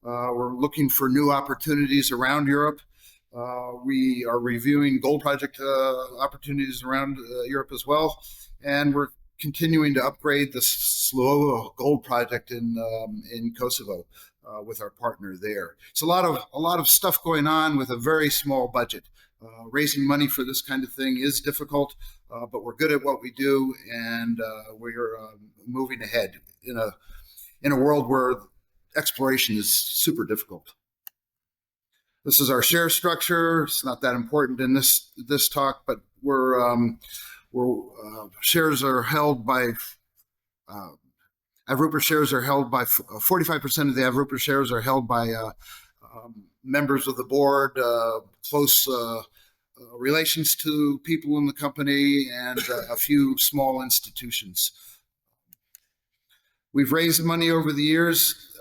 We're looking for new opportunities around Europe. We are reviewing gold project opportunities around Europe as well, and we're continuing to upgrade the Slovo gold project in Kosovo with our partner there. It's a lot of stuff going on with a very small budget. Raising money for this kind of thing is difficult, but we're good at what we do, and we're moving ahead in a world where exploration is super difficult. This is our share structure. It's not that important in this talk, but shares are held by Avrupa shares are held by 45% of the Avrupa shares are held by members of the board, close relations to people in the company, and a few small institutions. We've raised money over the years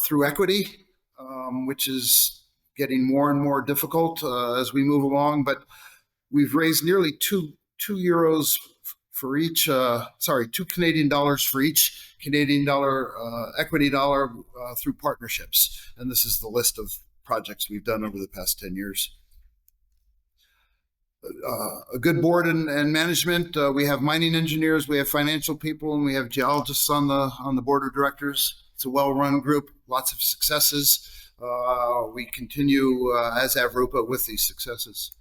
through equity, which is getting more and more difficult as we move along. But we've raised nearly €2 for each, $2 Canadian for each Canadian dollar equity dollar through partnerships. And this is the list of projects we've done over the past 10 years. A good board and management. We have mining engineers, we have financial people, and we have geologists on the board of directors. It's a well-run group, lots of successes. We continue as Avrupa with these successes.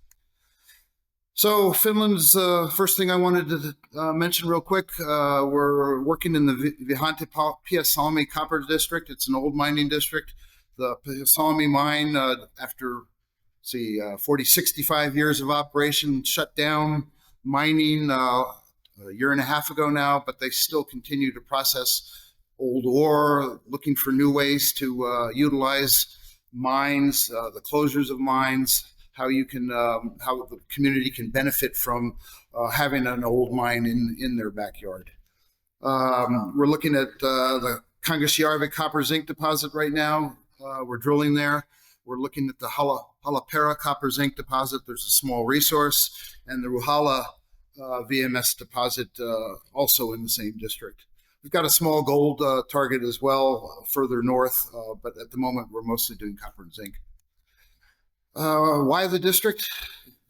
So Finland's first thing I wanted to mention real quick. We're working in the Piasalmi copper district. It's an old mining district. The Piasalmi mine, after 65 years of operation, shut down mining a year and a half ago now, but they still continue to process old ore, looking for new ways to utilize mines, the closures of mines, how the community can benefit from having an old mine in their backyard. We're looking at the Kangasjärvi copper zinc deposit right now. We're drilling there. We're looking at the Hallapera copper zinc deposit. There's a small resource, and the Ruhala VMS deposit also in the same district. We've got a small gold target as well further north, but at the moment we're mostly doing copper and zinc. Why the district?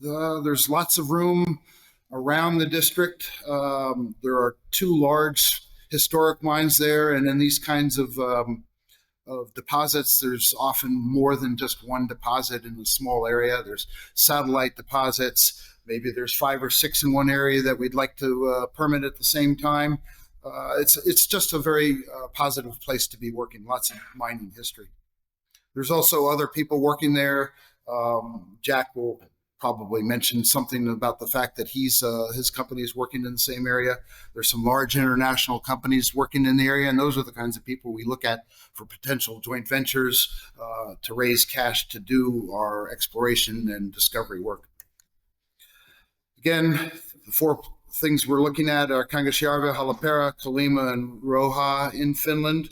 There's lots of room around the district. There are 2 large historic mines there, and in these kinds of deposits, there's often more than just one deposit in a small area. There's satellite deposits. Maybe there's 5 or 6 in one area that we'd like to permit at the same time. It's just a very positive place to be working. Lots of mining history. There's also other people working there. Jack will probably mention something about the fact that his company is working in the same area. There's some large international companies working in the area, and those are the kinds of people we look at for potential joint ventures to raise cash to do our exploration and discovery work. Again, the 4 things we're looking at are Kangasjärvi, Hallapera, Kollima, and Roha in Finland.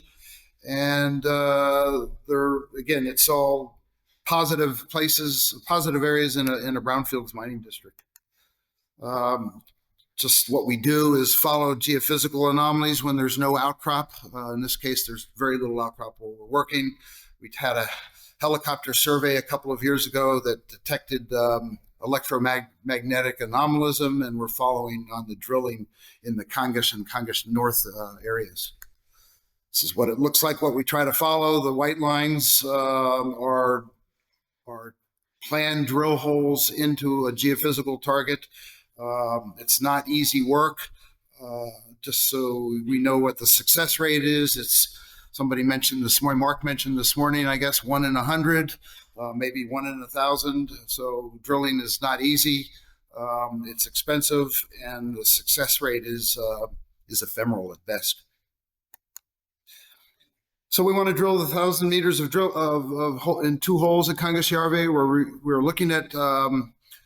And again, it's all positive places, positive areas in a brownfields mining district. Just what we do is follow geophysical anomalies when there's no outcrop. In this case, there's very little outcrop where we're working. We had a helicopter survey a couple of years ago that detected electromagnetic anomalism, and we're following on the drilling in the Kangas and Kangas North areas. This is what it looks like, what we try to follow. The white lines are planned drill holes into a geophysical target. It's not easy work. Just so we know what the success rate is, it's somebody mentioned this morning, Mark mentioned this morning, I guess 1 in 100, maybe 1 in 1,000. So drilling is not easy. It's expensive, and the success rate is ephemeral at best. So we want to drill 1,000 meters in 2 holes at Kangasjärvi, where we're looking at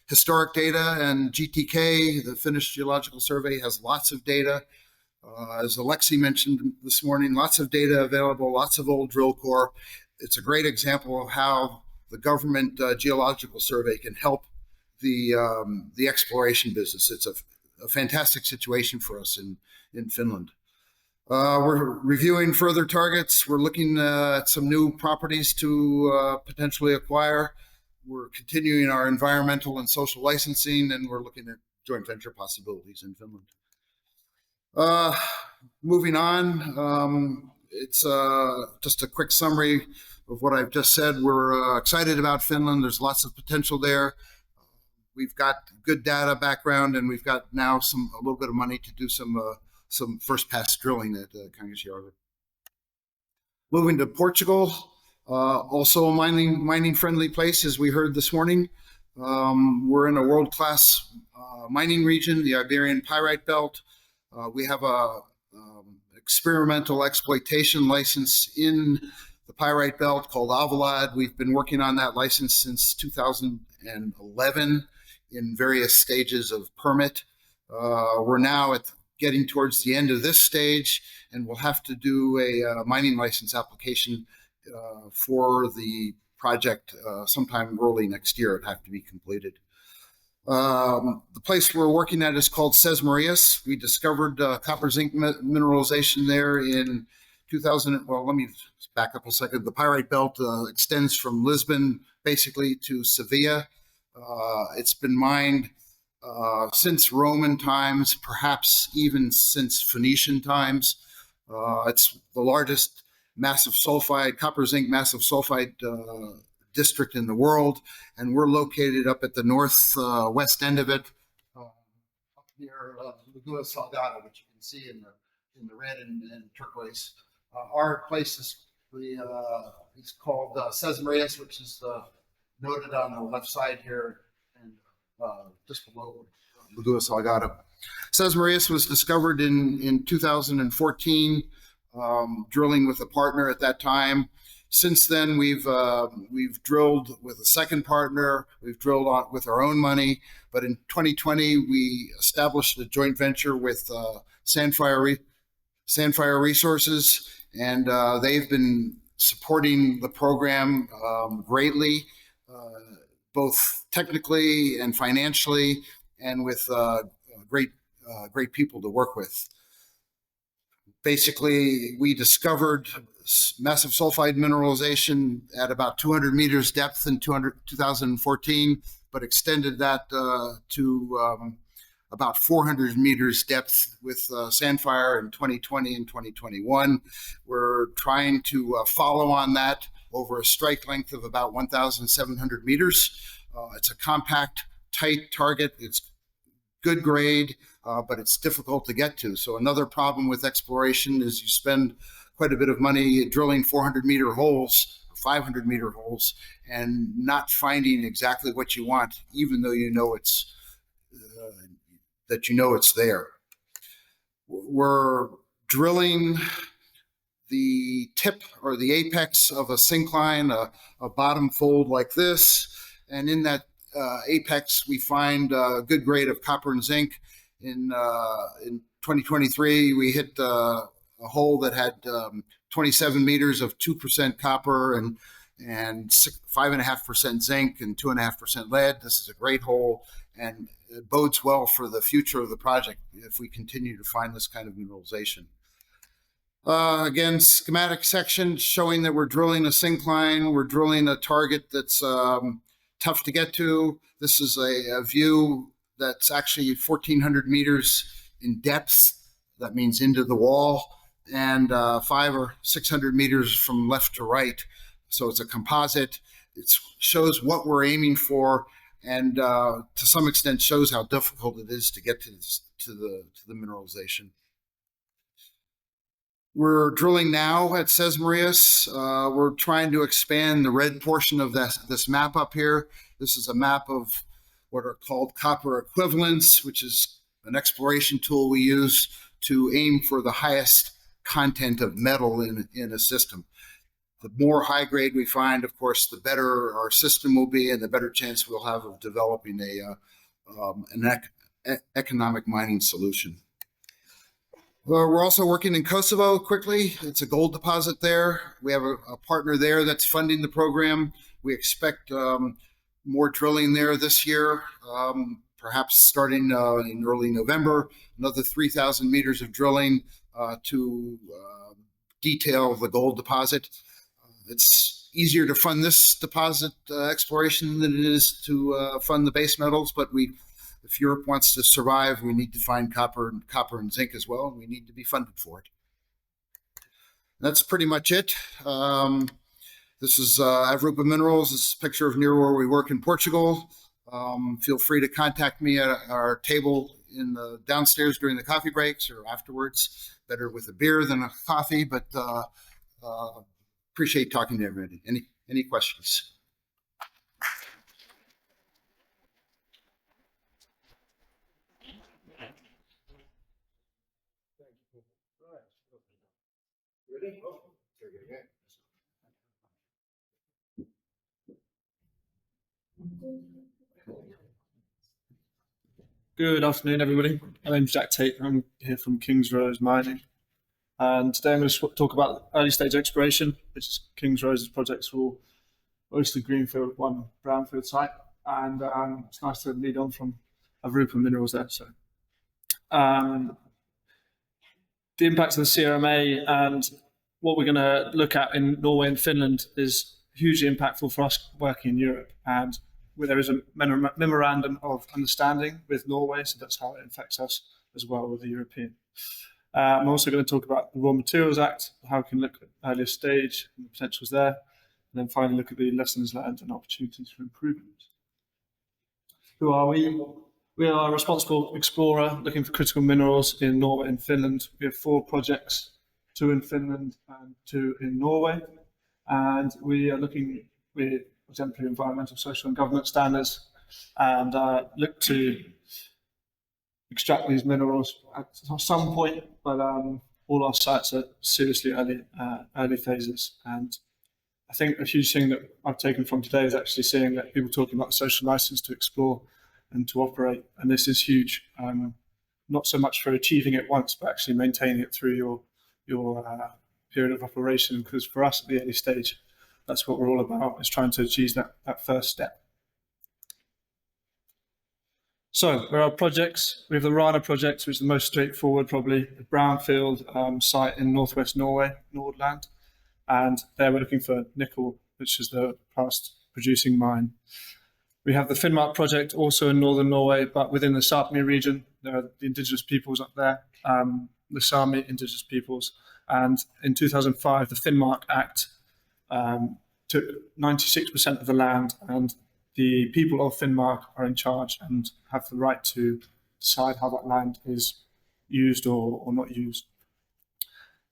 historic data, and GTK, the Finnish Geological Survey, has lots of data. As Alexei mentioned this morning, lots of data available, lots of old drill core. It's a great example of how the government Geological Survey can help the exploration business. It's a fantastic situation for us in Finland. We're reviewing further targets. We're looking at some new properties to potentially acquire. We're continuing our environmental and social licensing, and we're looking at joint venture possibilities in Finland. Moving on, it's just a quick summary of what I've just said. We're excited about Finland. There's lots of potential there. We've got good data background, and we've got now a little bit of money to do some first pass drilling at Kangasjärvi. Moving to Portugal, also a mining friendly place, as we heard this morning. We're in a world-class mining region, the Iberian Pyrite Belt. We have a experimental exploitation license in the Pyrite Belt called Avalad. We've been working on that license since 2011 in various stages of permit. We're now getting towards the end of this stage, and we'll have to do a mining license application for the project sometime early next year. It'd have to be completed. The place we're working at is called Sesmarias. We discovered copper zinc mineralization there in 2000. Well, let me back up a second. The pyrite belt extends from Lisbon basically to Sevilla. It's been mined since Roman times, perhaps even since Phoenician times. It's the largest massive sulfide, copper zinc massive sulfide district in the world, and we're located up at the northwest end of it, up near Lagoa Salgada, which you can see in the red and turquoise. Our place is called Sesmarias, which is noted on the left side here, and just below Lagoa Salgada. Sesmarias was discovered in 2014, drilling with a partner at that time. Since then, we've drilled with a second partner. We've drilled with our own money. But in 2020, we established a joint venture with Sandfire Resources, and they've been supporting the program greatly, both technically and financially, and with great people to work with. Basically, we discovered massive sulfide mineralization at about 200 meters depth in 2014, but extended that to about 400 meters depth with Sandfire in 2020 and 2021. We're trying to follow on that over a strike length of about 1,700 meters. It's a compact, tight target. It's good grade, but it's difficult to get to. So another problem with exploration is you spend quite a bit of money drilling 400-meter holes, 500-meter holes, and not finding exactly what you want, even though you know it's there. We're drilling the tip or the apex of a syncline, a bottom fold like this, and in that apex we find a good grade of copper and zinc. In 2023, we hit a hole that had 27 meters of 2% copper and 5.5% zinc and 2.5% lead. This is a great hole, and it bodes well for the future of the project if we continue to find this kind of mineralization. Again, schematic section showing that we're drilling a syncline. We're drilling a target that's tough to get to. This is a view that's actually 1,400 meters in depth. That means into the wall, and 500 or 600 meters from left to right. So it's a composite. It shows what we're aiming for, and to some extent shows how difficult it is to get to the mineralization. We're drilling now at Sesmarias. We're trying to expand the red portion of this map up here. This is a map of what are called copper equivalents, which is an exploration tool we use to aim for the highest content of metal in a system. The more high grade we find, of course, the better our system will be, and the better chance we'll have of developing an economic mining solution. We're also working in Kosovo quickly. It's a gold deposit there. We have a partner there that's funding the program. We expect more drilling there this year, perhaps starting in early November, another 3,000 meters of drilling to detail the gold deposit. It's easier to fund this deposit exploration than it is to fund the base metals, but if Europe wants to survive, we need to find copper and zinc as well, and we need to be funded for it. That's pretty much it. This is Avrupa Minerals. This is a picture of near where we work in Portugal. Feel free to contact me at our table in the downstairs during the coffee breaks or afterwards. Better with a beer than a coffee, but appreciate talking to everybody. Any questions? Ready? Oh, Good afternoon, everybody. My name's Jack Tate. I'm here from Kings Rose Mining. And today I'm going to talk about early stage exploration, which is Kings Rose's projects for mostly greenfield, one brownfield site. And it's nice to lead on from Avrupa Minerals there. So, the impacts of the CRMA and what we're going to look at in Norway and Finland is hugely impactful for us working in Europe. And where there is a memorandum of understanding with Norway, so that's how it affects us as well with the European. I'm also going to talk about the Raw Materials Act, how we can look at earlier stage and the potentials there, and then finally look at the lessons learned and opportunities for improvement. Who are we? We are a responsible explorer looking for critical minerals in Norway and Finland. We have 4 projects, 2 in Finland and 2 in Norway, and we are looking with exemplary environmental, social and governance standards, and look to extract these minerals at some point, but all our sites are seriously early phases. And I think a huge thing that I've taken from today is actually seeing that people talking about the social license to explore and to operate, and this is huge. Not so much for achieving it once, but actually maintaining it through your period of operation, because for us at the early stage, that's what we're all about, is trying to achieve that first step. So there are projects. We have the Rana project, which is the most straightforward, probably, a brownfield site in northwest Norway, Nordland. And there we're looking for nickel, which is the past producing mine. We have the Finnmark project, also in northern Norway, but within the Sápmi region. There are the indigenous peoples up there, the Sami indigenous peoples. And in 2005, the Finnmark Act took 96% of the land, and the people of Finnmark are in charge and have the right to decide how that land is used or not used.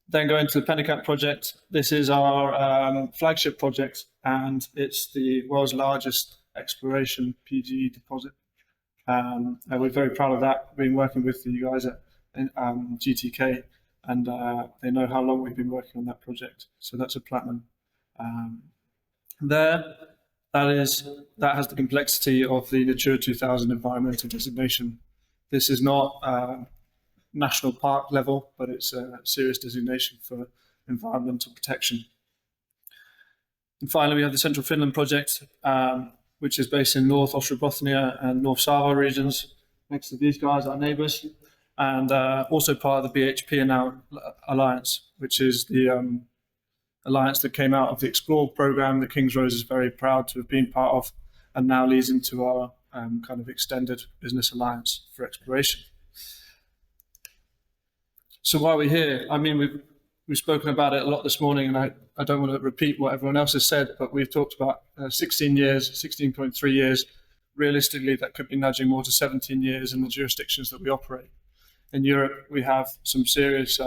Then going to the Pennekamp project. This is our flagship project, and it's the world's largest exploration PGE deposit. And we're very proud of that. We've been working with you guys at GTK, and they know how long we've been working on that project. So that's a platinum. That has the complexity of the Natura 2000 environmental designation. This is not national park level, but it's a serious designation for environmental protection. And finally, we have the Central Finland project, which is based in North Ostrobothnia and North Savo regions, next to these guys, our neighbours, and also part of the BHP and now Alliance, which is the alliance that came out of the Explore program that Kings Rose is very proud to have been part of, and now leads into our kind of extended business alliance for exploration. So why are we here? I mean, we've spoken about it a lot this morning, and I don't want to repeat what everyone else has said, but we've talked about 16.3 years. Realistically, that could be nudging more to 17 years in the jurisdictions that we operate. In Europe, we have some serious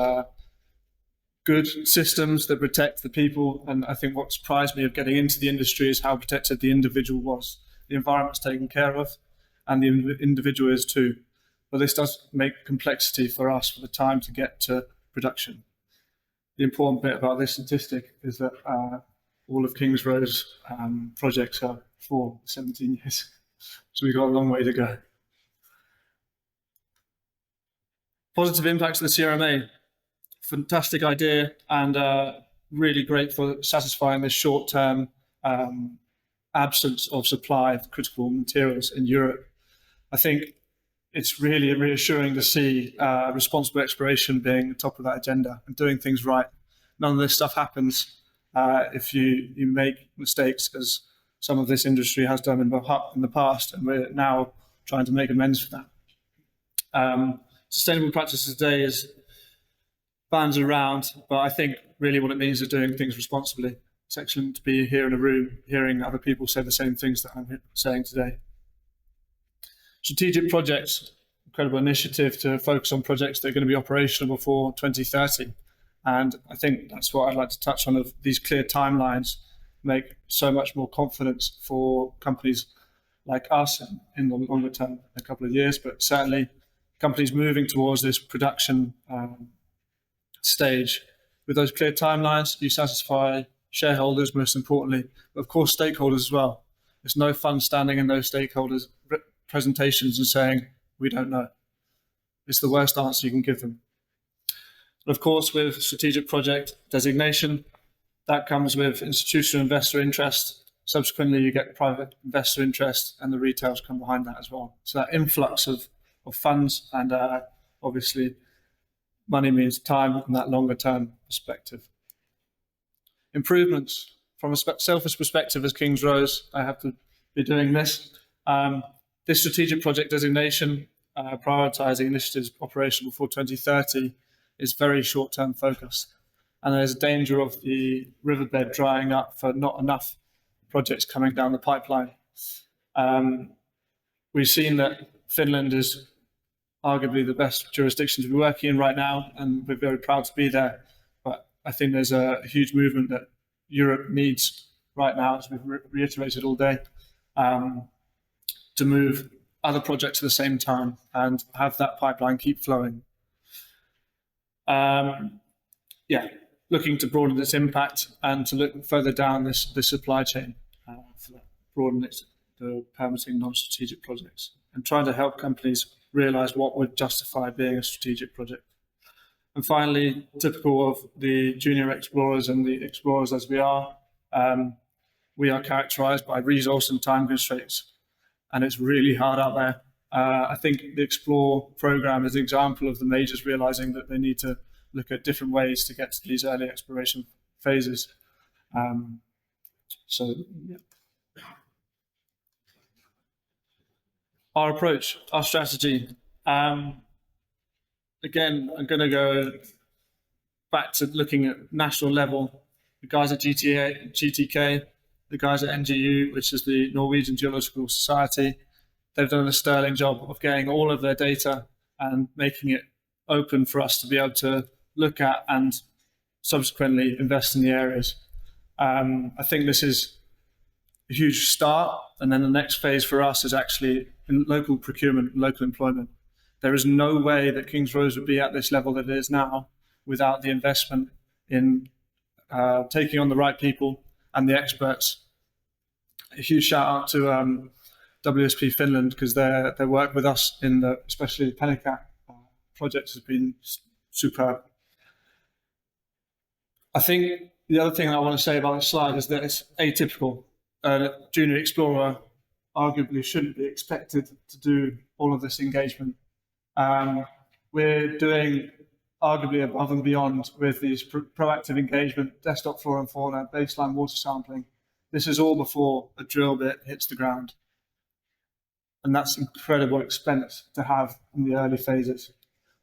good systems that protect the people, and I think what surprised me of getting into the industry is how protected the individual was. The environment's taken care of, and the individual is too. But this does make complexity for us for the time to get to production. The important bit about this statistic is that all of Kings Rose projects are for 17 years. So we've got a long way to go. Positive impacts of the CRMA. Fantastic idea, and really great for satisfying this short-term absence of supply of critical materials in Europe. I think it's really reassuring to see responsible exploration being top of that agenda and doing things right. None of this stuff happens if you make mistakes, as some of this industry has done in the past, and we're now trying to make amends for that. Sustainable practices today is bands around, but I think really what it means is doing things responsibly. It's excellent to be here in a room hearing other people say the same things that I'm saying today. Strategic projects, incredible initiative to focus on projects that are going to be operational before 2030. And I think that's what I'd like to touch on, of these clear timelines make so much more confidence for companies like us in the longer term, a couple of years, but certainly companies moving towards this production stage. With those clear timelines, you satisfy shareholders, most importantly, but of course stakeholders as well. There's no fun standing in those stakeholders' presentations and saying, We don't know. It's the worst answer you can give them. But of course, with strategic project designation, that comes with institutional investor interest. Subsequently, you get private investor interest, and the retails come behind that as well. So that influx of funds, and obviously money means time and that longer term perspective. Improvements. From a selfish perspective as King's Rose, I have to be doing this. This strategic project designation, prioritising initiatives operational before 2030, is very short-term focused. And there's a danger of the riverbed drying up for not enough projects coming down the pipeline. We've seen that Finland is arguably the best jurisdiction to be working in right now, and we're very proud to be there. But I think there's a huge movement that Europe needs right now, as we've reiterated all day, to move other projects at the same time and have that pipeline keep flowing. Looking to broaden its impact and to look further down this supply chain, broaden it to permitting non-strategic projects, and trying to help companies realise what would justify being a strategic project. And finally, typical of the junior explorers and the explorers as we are characterised by resource and time constraints, and it's really hard out there. I think the Explore programme is an example of the majors realising that they need to look at different ways to get to these early exploration phases. Our approach, our strategy. Again, I'm going to go back to looking at national level. The guys at GTK, the guys at NGU, which is the Norwegian Geological Society, they've done a sterling job of getting all of their data and making it open for us to be able to look at and subsequently invest in the areas. I think this is a huge start, and then the next phase for us is actually in local procurement, local employment. There is no way that King's Rose would be at this level that it is now without the investment in taking on the right people and the experts. A huge shout out to WSP Finland, because their work with us in especially the Penikat projects has been superb. I think the other thing I want to say about this slide is that it's atypical. A junior explorer arguably shouldn't be expected to do all of this engagement. We're doing arguably above and beyond with these proactive engagement, desktop flora and fauna, baseline water sampling. This is all before a drill bit hits the ground. And that's incredible expense to have in the early phases.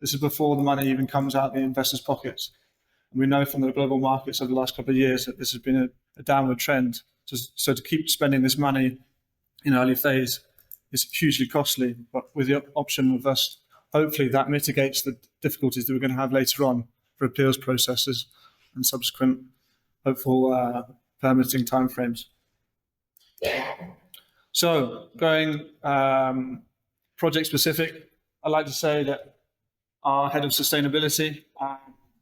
This is before the money even comes out of the investors' pockets. And we know from the global markets over the last couple of years that this has been a downward trend. So to keep spending this money in early phase is hugely costly, but with the option of us, hopefully that mitigates the difficulties that we're going to have later on for appeals processes and subsequent hopeful permitting timeframes. So going project specific, I'd like to say that our head of sustainability,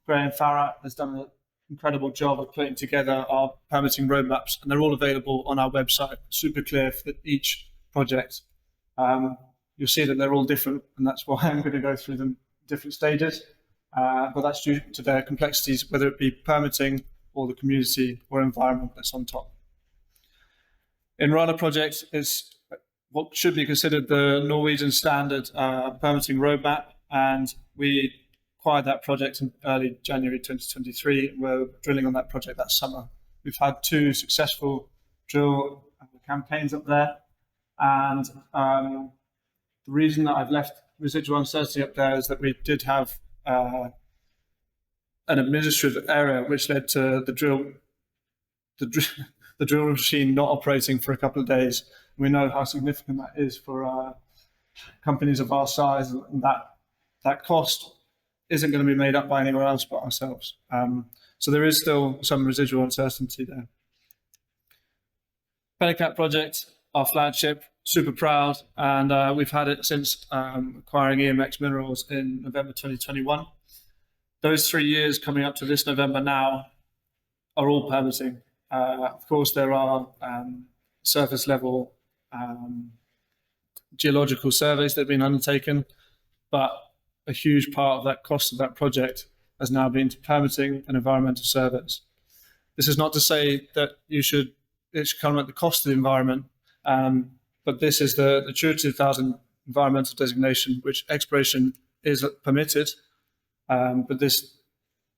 Graham Farrar, has done an incredible job of putting together our permitting roadmaps, and they're all available on our website, super clear for each project. You'll see that they're all different, and that's why I'm going to go through them different stages, but that's due to their complexities, whether it be permitting or the community or environment that's on top. In Rana project is what should be considered the Norwegian standard permitting roadmap, and we acquired that project in early January 2023. We're drilling on that project that summer. We've had 2 successful drill campaigns up there, and the reason that I've left residual uncertainty up there is that we did have an administrative error which led to the drill machine not operating for a couple of days. We know how significant that is for companies of our size, and that cost isn't going to be made up by anywhere else but ourselves. So there is still some residual uncertainty there. Penikat project, our flagship, super proud, and we've had it since acquiring Avrupa Minerals in November 2021. Those 3 years coming up to this November now are all permitting. Of course, there are surface level geological surveys that have been undertaken, but a huge part of that cost of that project has now been to permitting and environmental surveys. This is not to say that it should come at the cost of the environment, but this is the Natura 2000 environmental designation, which exploration is permitted, but this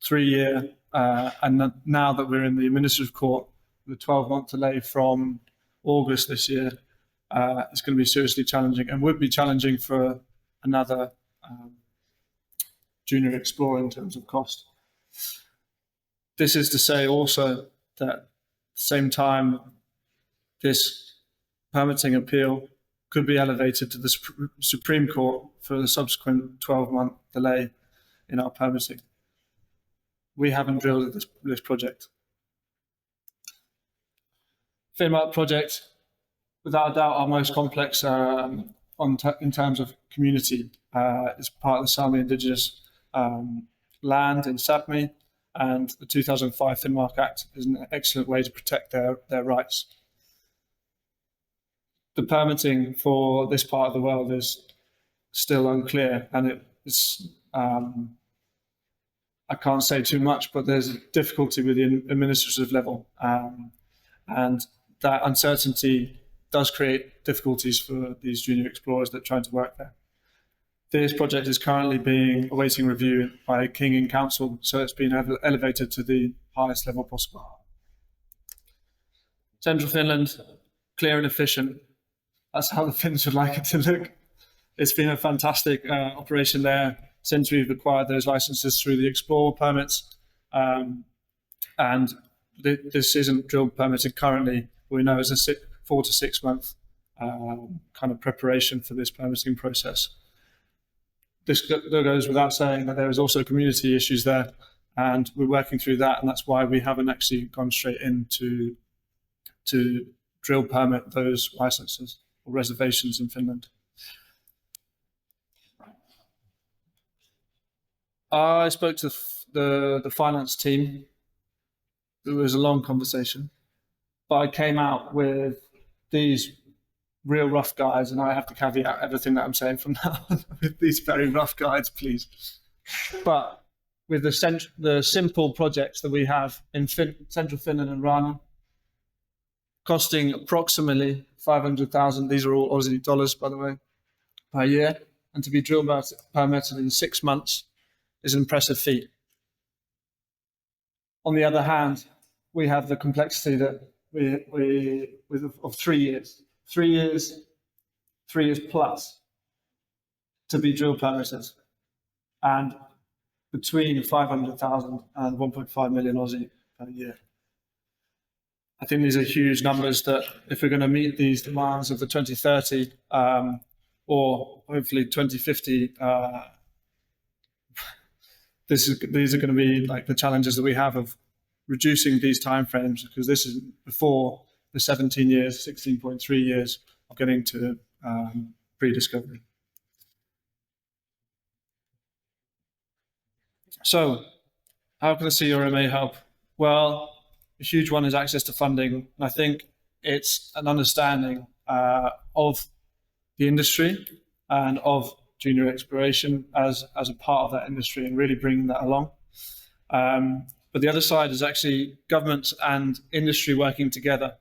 3-year, and now that we're in the administrative court, the 12-month delay from August this year, it's going to be seriously challenging, and would be challenging for another junior explorer in terms of cost. This is to say also that at the same time, this permitting appeal could be elevated to the Supreme Court for the subsequent 12-month delay in our permitting. We haven't drilled this project. Finnmark project, without a doubt, our most complex in terms of community. It's part of the Sami indigenous land in Sapmi, and the 2005 Finnmark Act is an excellent way to protect their rights. The permitting for this part of the world is still unclear, and it's I can't say too much, but there's a difficulty with the administrative level, and that uncertainty does create difficulties for these junior explorers that are trying to work there. This project is currently awaiting review by King in Council, so it's been elevated to the highest level possible. Central Finland, clear and efficient. That's how the Finns would like it to look. It's been a fantastic operation there since we've acquired those licenses through the Explore permits. And this isn't drill permitted currently. We know it's a 4 to 6 month kind of preparation for this permitting process. This goes without saying that there is also community issues there, and we're working through that, and that's why we haven't actually gone straight into to drill permit those licenses or reservations in Finland. I spoke to the finance team. It was a long conversation, but I came out with these real rough guides, and I have to caveat everything that I'm saying from now on with these very rough guides, please. But with the simple projects that we have in central Finland and Rana, costing approximately 500,000, these are all Aussie dollars, by the way, per year, and to be drill permitted in 6 months is an impressive feat. On the other hand, we have the complexity that of 3 years. 3 years plus to be drill permitted, and between 500,000 and 1.5 million Aussie per year. I think these are huge numbers that if we're going to meet these demands of the 2030 or hopefully 2050, these are going to be like the challenges that we have of reducing these timeframes, because this is before the 17 years, 16.3 years of getting to pre-discovery. So, how can the CRMA help? Well, a huge one is access to funding. And I think it's an understanding of the industry and of junior exploration as a part of that industry, and really bringing that along. But the other side is actually governments and industry working together.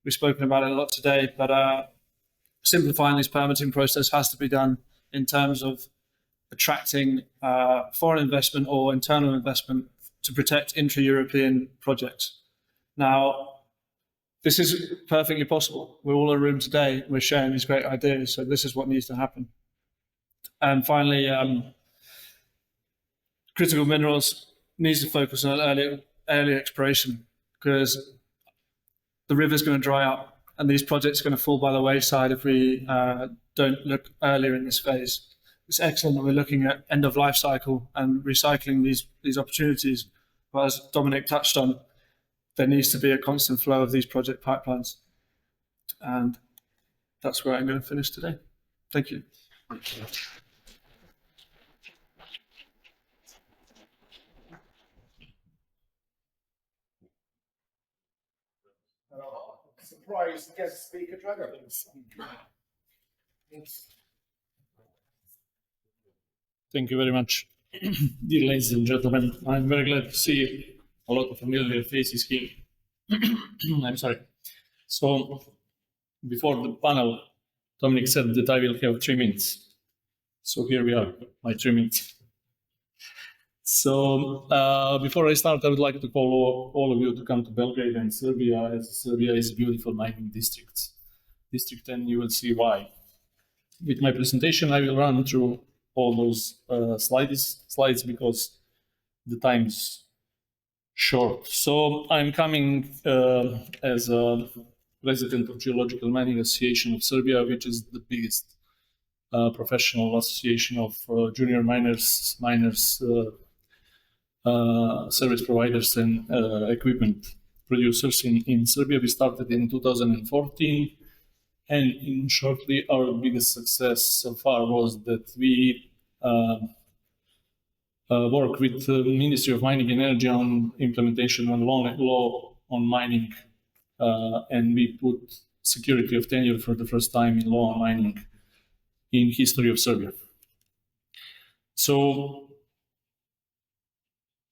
We've spoken about it a lot today, but simplifying this permitting process has to be done in terms of attracting foreign investment or internal investment to protect intra-European projects. Now, this is perfectly possible. We're all in a room today, we're sharing these great ideas, so this is what needs to happen. And finally, critical minerals needs to focus on early exploration, because the river's going to dry up and these projects are going to fall by the wayside if we don't look earlier in this phase. It's excellent that we're looking at end of life cycle and recycling these opportunities, but as Dominic touched on, there needs to be a constant flow of these project pipelines. And that's where I'm going to finish today. Thank you. Surprise guest speaker, Dragons. Thank you very much. Dear ladies and gentlemen, I'm very glad to see a lot of familiar faces here. I'm sorry. So, before the panel, Dominic said that I will have 3 minutes. So here we are, my 3 minutes. So, before I start, I would like to call all of you to come to Belgrade and Serbia, as Serbia is a beautiful mining district, and you will see why. With my presentation, I will run through all those slides because the time is short. So I'm coming as a president of Geological Mining Association of Serbia, which is the biggest professional association of junior miners, service providers, and equipment producers in Serbia. We started in 2014. And in shortly, our biggest success so far was that we work with the Ministry of Mining and Energy on implementation on law on mining, and we put security of tenure for the first time in law on mining in history of Serbia. So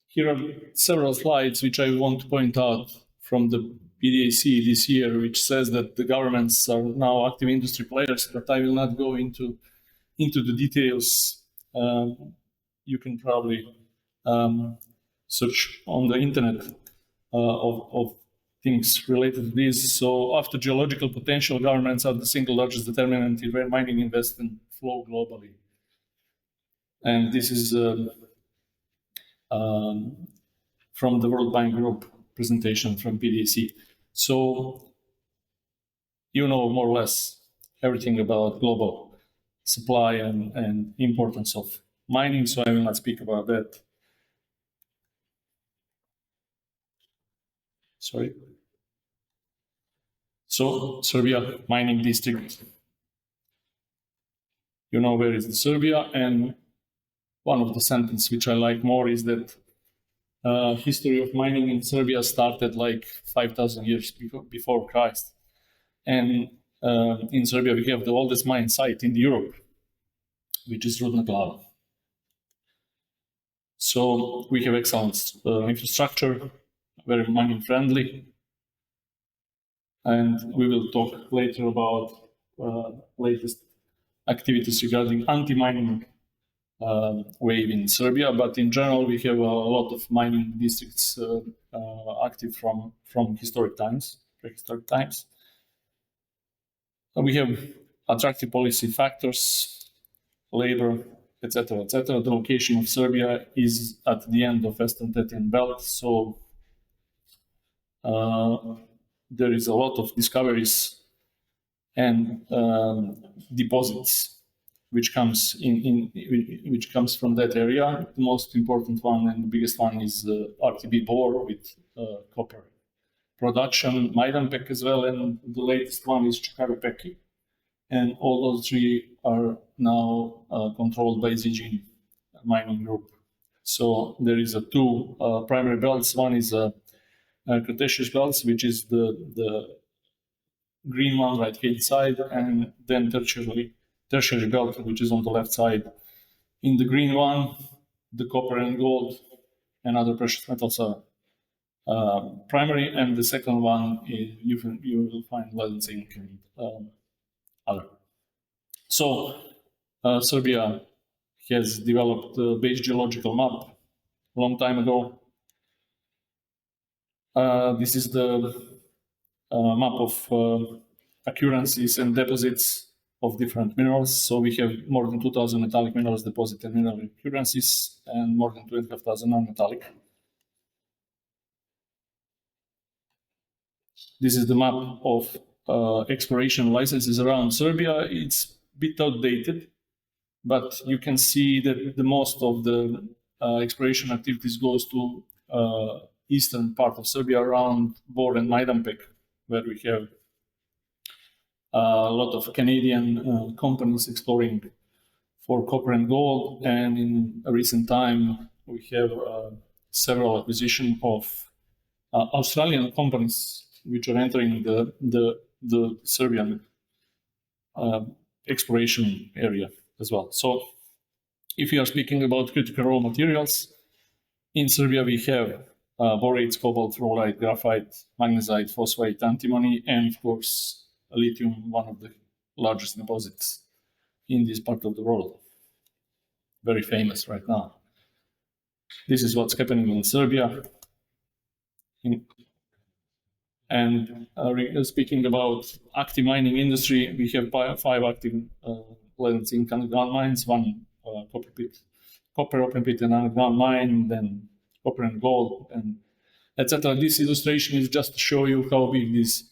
here are several slides which I want to point out from the PDAC this year, which says that the governments are now active industry players, but I will not go into the details. You can probably search on the internet of things related to this. So after geological potential, governments are the single largest determinant in where mining investment flow globally. And this is from the World Bank Group presentation from PDAC. So you know more or less everything about global supply and importance of mining, so I will not speak about that. Sorry. So Serbia mining district. You know where is the Serbia, and one of the sentences which I like more is that history of mining in Serbia started like 5,000 years before Christ. And in Serbia, we have the oldest mine site in Europe, which is Rudna Glava. So we have excellent infrastructure, very mining friendly. And we will talk later about latest activities regarding anti-mining wave in Serbia, but in general we have a lot of mining districts active from historic times, prehistoric times. We have attractive policy factors, labor, etc., etc. The location of Serbia is at the end of Western Tethyan Belt, so there is a lot of discoveries and deposits which comes which comes from that area. The most important one and the biggest one is RTB Bor with copper production, Majdanpek as well, and the latest one is Čukaru and all those three are now controlled by Zijin mining group. So there is two primary belts. One is Cretaceous belts, which is the green one right hand side, and then tertiary belt, which is on the left side. In the green one, the copper and gold and other precious metals are primary, and the second one is you will find lead, zinc, and other. So Serbia has developed a base geological map a long time ago. This is the map of occurrences and deposits of different minerals. So we have more than 2,000 metallic minerals deposited and mineral occurrences, and more than 25,000 non-metallic. This is the map of exploration licenses around Serbia. It's a bit outdated, but you can see that the most of the exploration activities goes to eastern part of Serbia around Bor and Majdanpek, where we have a lot of Canadian companies exploring for copper and gold, and in a recent time we have several acquisitions of Australian companies which are entering the Serbian exploration area as well. So if we are speaking about critical raw materials, in Serbia we have borates, cobalt, fluorite, graphite, magnesite, phosphate, antimony, and of course lithium, one of the largest deposits in this part of the world. Very famous right now. This is what's happening in Serbia. And speaking about active mining industry, we have 5 active lead and zinc underground mines, 1 copper open pit and underground mine, then copper and gold, and etc. This illustration is just to show you how big this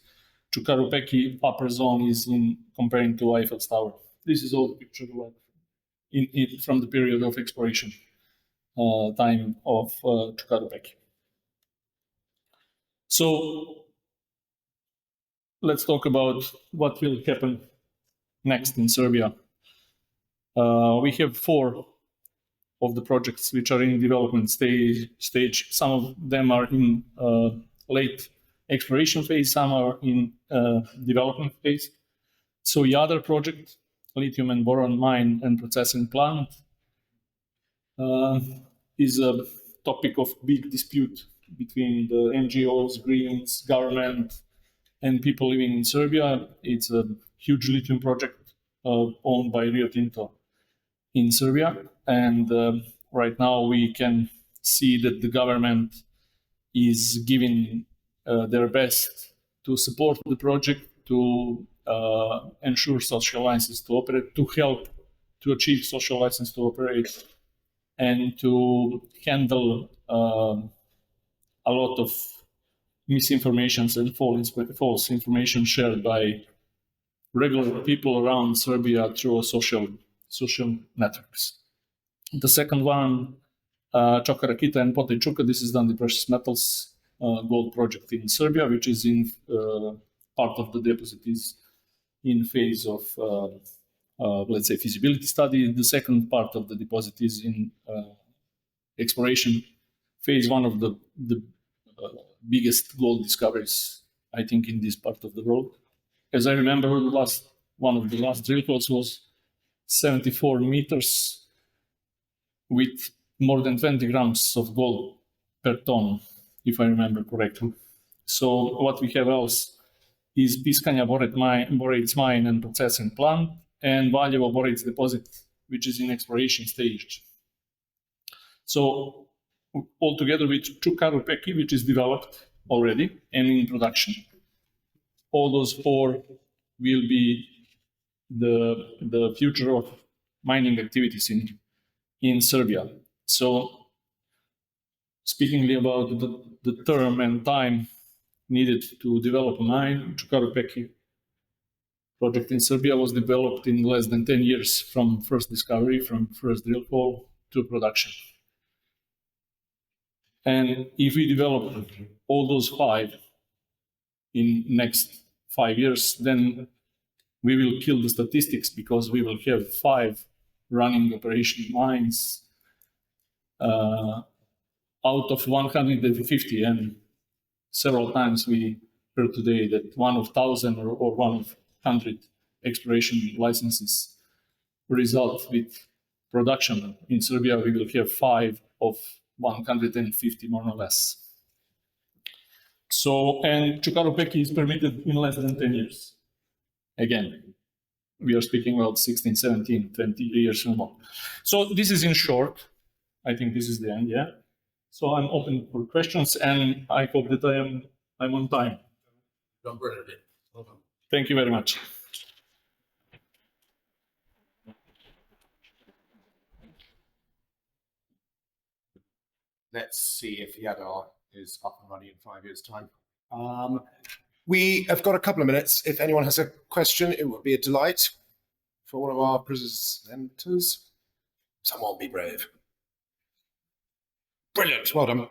Čukaru upper zone is in comparing to Eiffel's Tower. This is all the picture from the period of exploration time of Čukaru. So let's talk about what will happen next in Serbia. We have 4 of the projects which are in development stage. Some of them are in late exploration phase, some are in development phase. So the other project, lithium and boron mine and processing plant, is a topic of big dispute between the NGOs, Greens, government, and people living in Serbia. It's a huge lithium project owned by Rio Tinto in Serbia. And right now we can see that the government is giving their best to support the project, to ensure social license to operate, to help to achieve social license to operate, and to handle a lot of misinformation and false information shared by regular people around Serbia through social networks. The second one, Čoka Rakita and Potej, this is the precious metals gold project in Serbia, which is in part of the deposit is in phase of, let's say, feasibility study. The second part of the deposit is in exploration phase, one of the biggest gold discoveries, I think, in this part of the world. As I remember, one of the last drill holes was 74 meters with more than 20 grams of gold per ton, if I remember correctly. So what we have else is Piskanja borates mine and processing plant, and Valjevo borates deposit, which is in exploration stage. So altogether with Čukaru Peki, which is developed already and in production, all those 4 will be the future of mining activities in Serbia. So speaking about the term and time needed to develop a mine, Čukaru Peki project in Serbia was developed in less than 10 years from first discovery, from first drill hole to production. And if we develop all those 5 in next 5 years, then we will kill the statistics, because we will have 5 running operation mines out of 150. And several times we heard today that 1 of 1,000 or 1 of 100 exploration licenses result with production. In Serbia, we will have 5 of 150, more or less. So, and Čukaru Peki is permitted in less than 10 years. Again, we are speaking about 16, 17, 20 years or more. So this is in short. I think this is the end, yeah? So I'm open for questions, and I hope that I'm on time. Thank you very much. Let's see if Yadar is up and running in 5 years' time. We have got a couple of minutes. If anyone has a question, it would be a delight for one of our presenters. Someone be brave. Brilliant. Well done.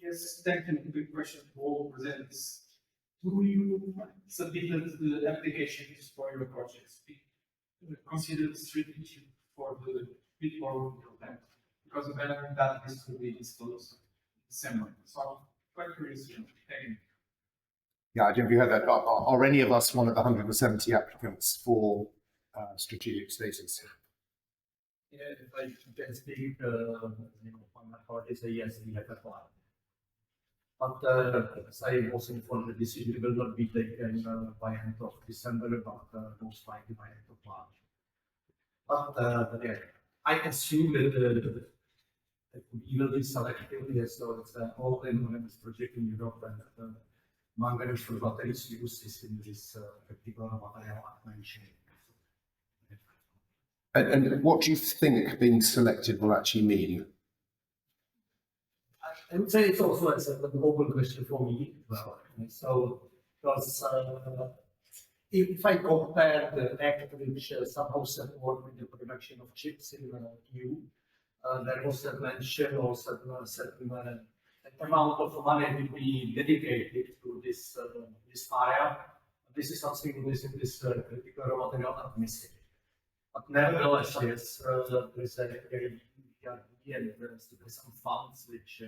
Yes, technically, big question for all presenters. Do you submit the applications for your projects? Consider strategic for the before plan, because the better that is to be disclosed in December. So I'm quite curious, Yeah, I don't know if you heard that. Are any of us one of the 170 applicants for strategic status? Yeah, if I can speak, on my part is a yes, we have applied. But as I was informed, the decision will not be taken by end of December, but most likely by end of March. But yeah, I assume that we will be selective, yes, so it's all in manganese project in Europe, and manganese for batteries use is in this particular material I mentioned. And what do you think being selected will actually mean? I would say it's also an open question for me as well. So, because if I compare the act which somehow support with the production of chips in the EU, there was a mention or certain amount of money will be dedicated to this area. This is something that is in this critical raw material not missing. But nevertheless, yes, there is some funds which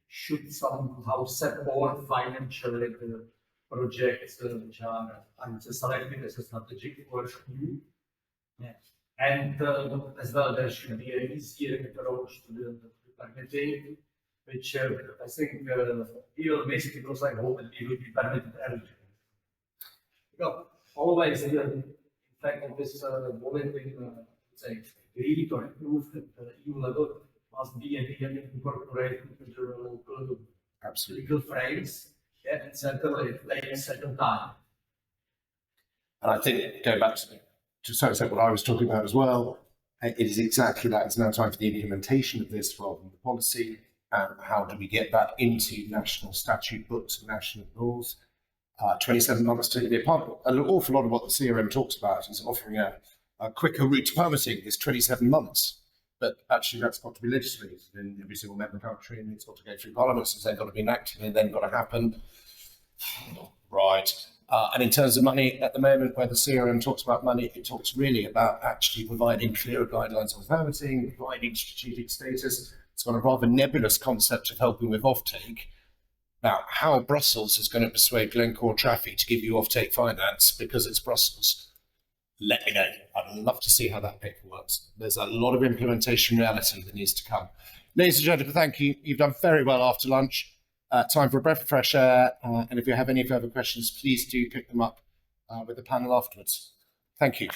should somehow support financially the projects which are selected as a strategic for EU. Yeah. And as well, there should be an easier approach to the permitting, which I think we will miss because I hope that we will be permitted early. Because always, in fact, of this monitoring, say, really to improve at the EU level must be incorporated into the local legal frames, yeah, and certainly it takes a certain time. And I think, going back to some extent what I was talking about as well, it is exactly that. It's now time for the implementation of this rather than the policy. And how do we get that into national statute books and national laws? 27 months to be part of an awful lot of what the CRM talks about is offering a quicker route to permitting is 27 months. But actually, that's got to be legislated in every single member country, and it's got to go through Parliament, so they've got to be enacted, and then got to happen. Right. And in terms of money, at the moment, where the CRM talks about money, it talks really about actually providing clearer guidelines on permitting, providing strategic status. It's got a rather nebulous concept of helping with offtake. Now, how Brussels is going to persuade Glencore Traffy to give you offtake finance because it's Brussels, let me know. I'd love to see how that paper works. There's a lot of implementation reality that needs to come. Ladies and gentlemen, thank you. You've done very well after lunch. Time for a breath of fresh air. And if you have any further questions, please do pick them up with the panel afterwards. Thank you.